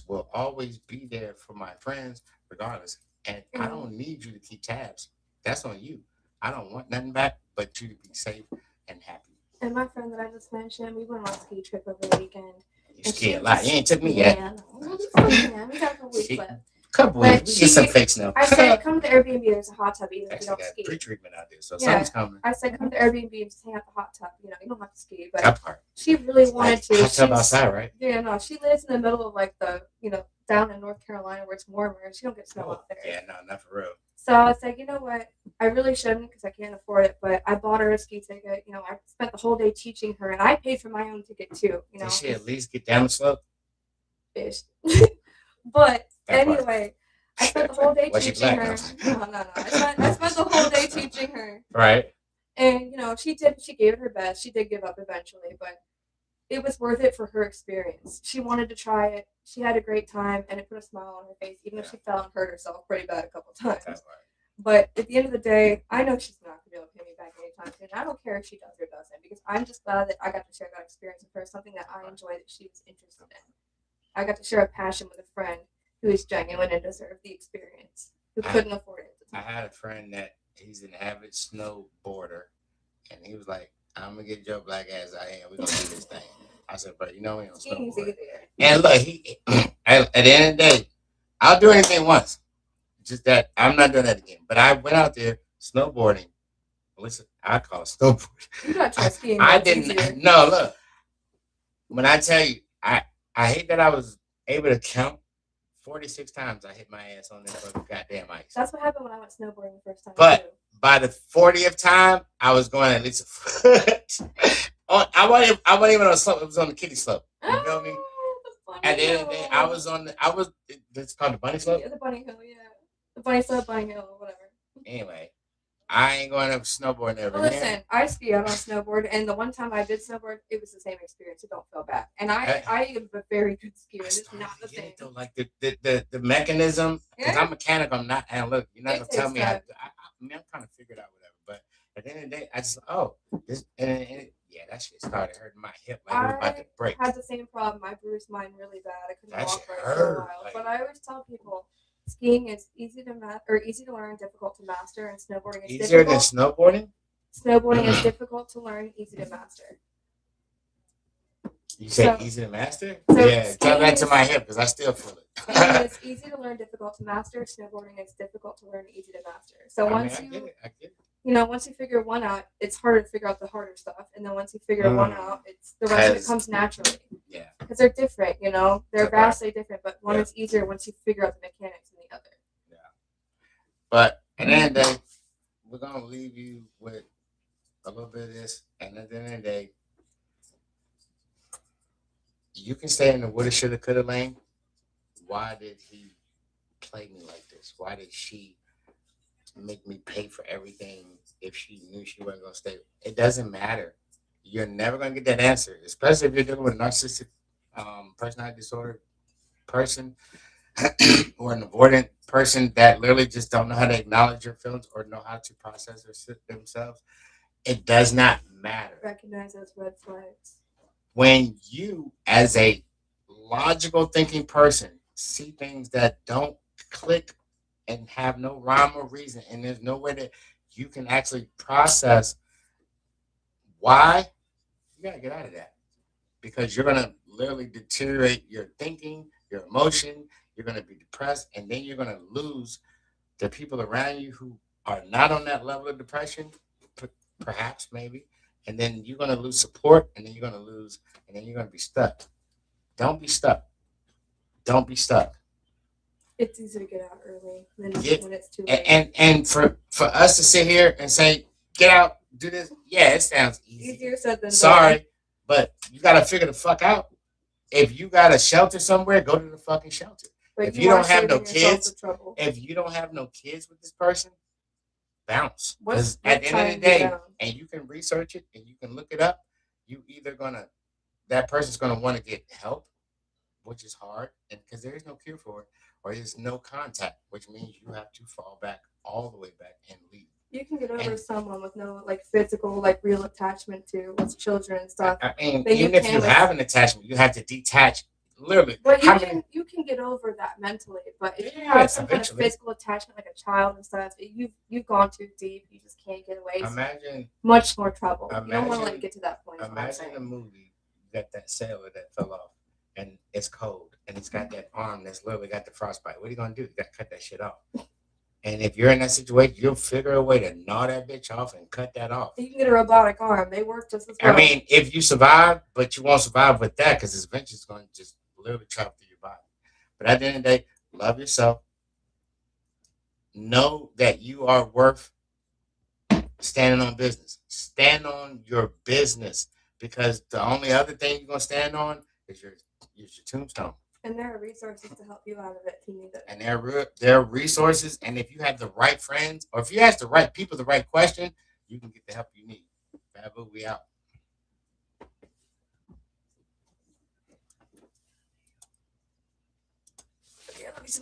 will always be there for my friends regardless. And I don't need you to keep tabs. That's on you. I don't want nothing back but you to be safe and happy. And my friend that I just mentioned, we went on a ski trip over the weekend. You And ski she a lot. You just, ain't took me yet. yeah, no, we got a couple weeks She- left. Couple But weeks. We get some fake snow. I said, come to the Airbnb. There's a hot tub, even if you Actually, don't got ski. pre-treatment out there, so Yeah. something's coming. I said, come to the Airbnb and just hang out the hot tub. You know, you don't have to ski, but That part. she really wanted to. Hot tub She's- outside, right? Yeah, no, she lives in the middle of like the, down in North Carolina where it's warmer, and she don't get snow out there. Yeah, no, not for real. So I was like, you know what? I really shouldn't because I can't afford it. But I bought her a ski ticket. You know, I spent the whole day teaching her, and I paid for my own ticket too. You know, Did she at least get down the slope? fish. But That part. anyway, I spent the whole day Was she teaching black? her. No. I spent the whole day teaching her, Right. and she did. She gave it her best. She did give up eventually, but it was worth it for her experience. She wanted to try it. She had a great time, and it put a smile on her face, even if she fell and hurt herself pretty bad a couple times. That part. But at the end of the day, I know she's not going to be able to pay me back anytime soon. I don't care if she does or doesn't, because I'm just glad that I got to share that experience with her, something that I enjoy that she was interested in. I got to share a passion with a friend who is genuine and deserved the experience, who couldn't afford it at the I time. had a friend that he's an avid snowboarder, and he was like, "I'm gonna get your black ass out here. We're gonna do this thing." I said, "Bro, you know we don't Skiing's snowboard." easier. And look, he at the end of the day, I'll do anything once. Just that I'm not doing that again. But I went out there snowboarding. Listen, I call it snowboarding. You got to try skiing. I It's didn't. easier. No, look. When I tell you, I hate that I was able to count 46 times I hit my ass on this fucking goddamn ice. That's what happened when I went snowboarding the first time. But too. by the 40th time, I was going at least a foot. I wasn't even on a slope. It was on the kiddie slope. You feel me? The At the end of the bunny day, hill. it's called the bunny slope. Yeah, the bunny hill, yeah. The bunny slope, bunny hill, whatever. Anyway, I ain't going up snowboarding ever Well, again. listen, I ski out on snowboard, and the one time I did snowboard, it was the same experience, so don't feel bad. And I am a very good skier, it's not the same. Though, like the mechanism, because Yeah. I'm mechanical, I'm not analytical. You're not It gonna tell takes me how. time. I'm trying to figure it out, whatever. But at the end of the day, I just this yeah, that shit started hurting my hip like it was about to break. I had the same problem. I bruised mine really bad. I couldn't That walk shit right for a hurt, while. like- But I always tell people, skiing is easy to learn, difficult to master, and snowboarding is Easier than difficult. snowboarding. Snowboarding is difficult to learn, easy to master. You say So- easy to master? so Yeah, tell that to skiing my is- hip because I still feel Skiing it. is easy to learn, difficult to master. Snowboarding is difficult to learn, easy to master. So I once get it. I get it. once you figure one out, it's harder to figure out the harder stuff. And then once you figure one out, it's the rest of it Because- comes naturally. Yeah. Because they're different, they're Right. vastly different. But one Yeah. is easier once you figure out the mechanics than the other. But at the end of the day, we're gonna leave you with a little bit of this, and at the end of the day, you can stay in the woulda, shoulda, coulda lane. Why did he play me like this? Why did she make me pay for everything if she knew she wasn't gonna stay? It doesn't matter. You're never gonna get that answer, especially if you're dealing with a narcissistic personality disorder person or an avoidant person that literally just don't know how to acknowledge your feelings or know how to process themselves. It does not matter. Recognize those red flags. When you, as a logical thinking person, see things that don't click and have no rhyme or reason, and there's no way that you can actually process why, you gotta get out of that. Because you're gonna literally deteriorate your thinking, your emotion, you're gonna be depressed, and then you're gonna lose the people around you who are not on that level of depression, perhaps, maybe, and then you're gonna lose support, and then you're gonna lose, and then you're gonna be stuck. Don't be stuck. Don't be stuck. It's easy to get out early than Yeah. when it's too late. And for us to sit here and say, get out, do this, yeah, it sounds easy. Easier said than done. Sorry, but you gotta figure the fuck out. If you got a shelter somewhere, go to the fucking shelter. But if you don't are have no saving yourself kids, the trouble. If you don't have no kids with this person, bounce. What's Because at the end of the time day, down? and you can research it and you can look it up, you either that person's gonna want to get help, which is hard, and because there is no cure for it, or there's no contact, which means you have to fall back all the way back and leave. You can get over And- someone with no like physical, like real attachment to with children and stuff. I mean, Then you even if can you with- have an attachment, you have to detach. Literally, But how many? you can get over that mentally. But if you Yeah, have some kind of eventually. physical attachment, like a child and stuff, you've gone too deep. You just can't get away. It's Imagine, much more trouble. You don't want to let imagine- it get to that point. Is what I'm imagine a saying. movie. You got that sailor that fell off, and it's cold, and he's got that arm that's literally got the frostbite. What are you gonna do? You got to cut that shit off. And if you're in that situation, you'll figure a way to gnaw that bitch off and cut that off. You can get a robotic arm. They work just as well. I mean, if you survive, but you won't survive with that because it's eventually going to just literally travel through your body. But at the end of the day, love yourself. Know that you are worth standing on business. Stand on your business because the only other thing you're going to stand on is your tombstone. And there are resources to help you out of it if you need it. And there are resources. And if you have the right friends or if you ask the right people the right question, you can get the help you need. Babu, we out.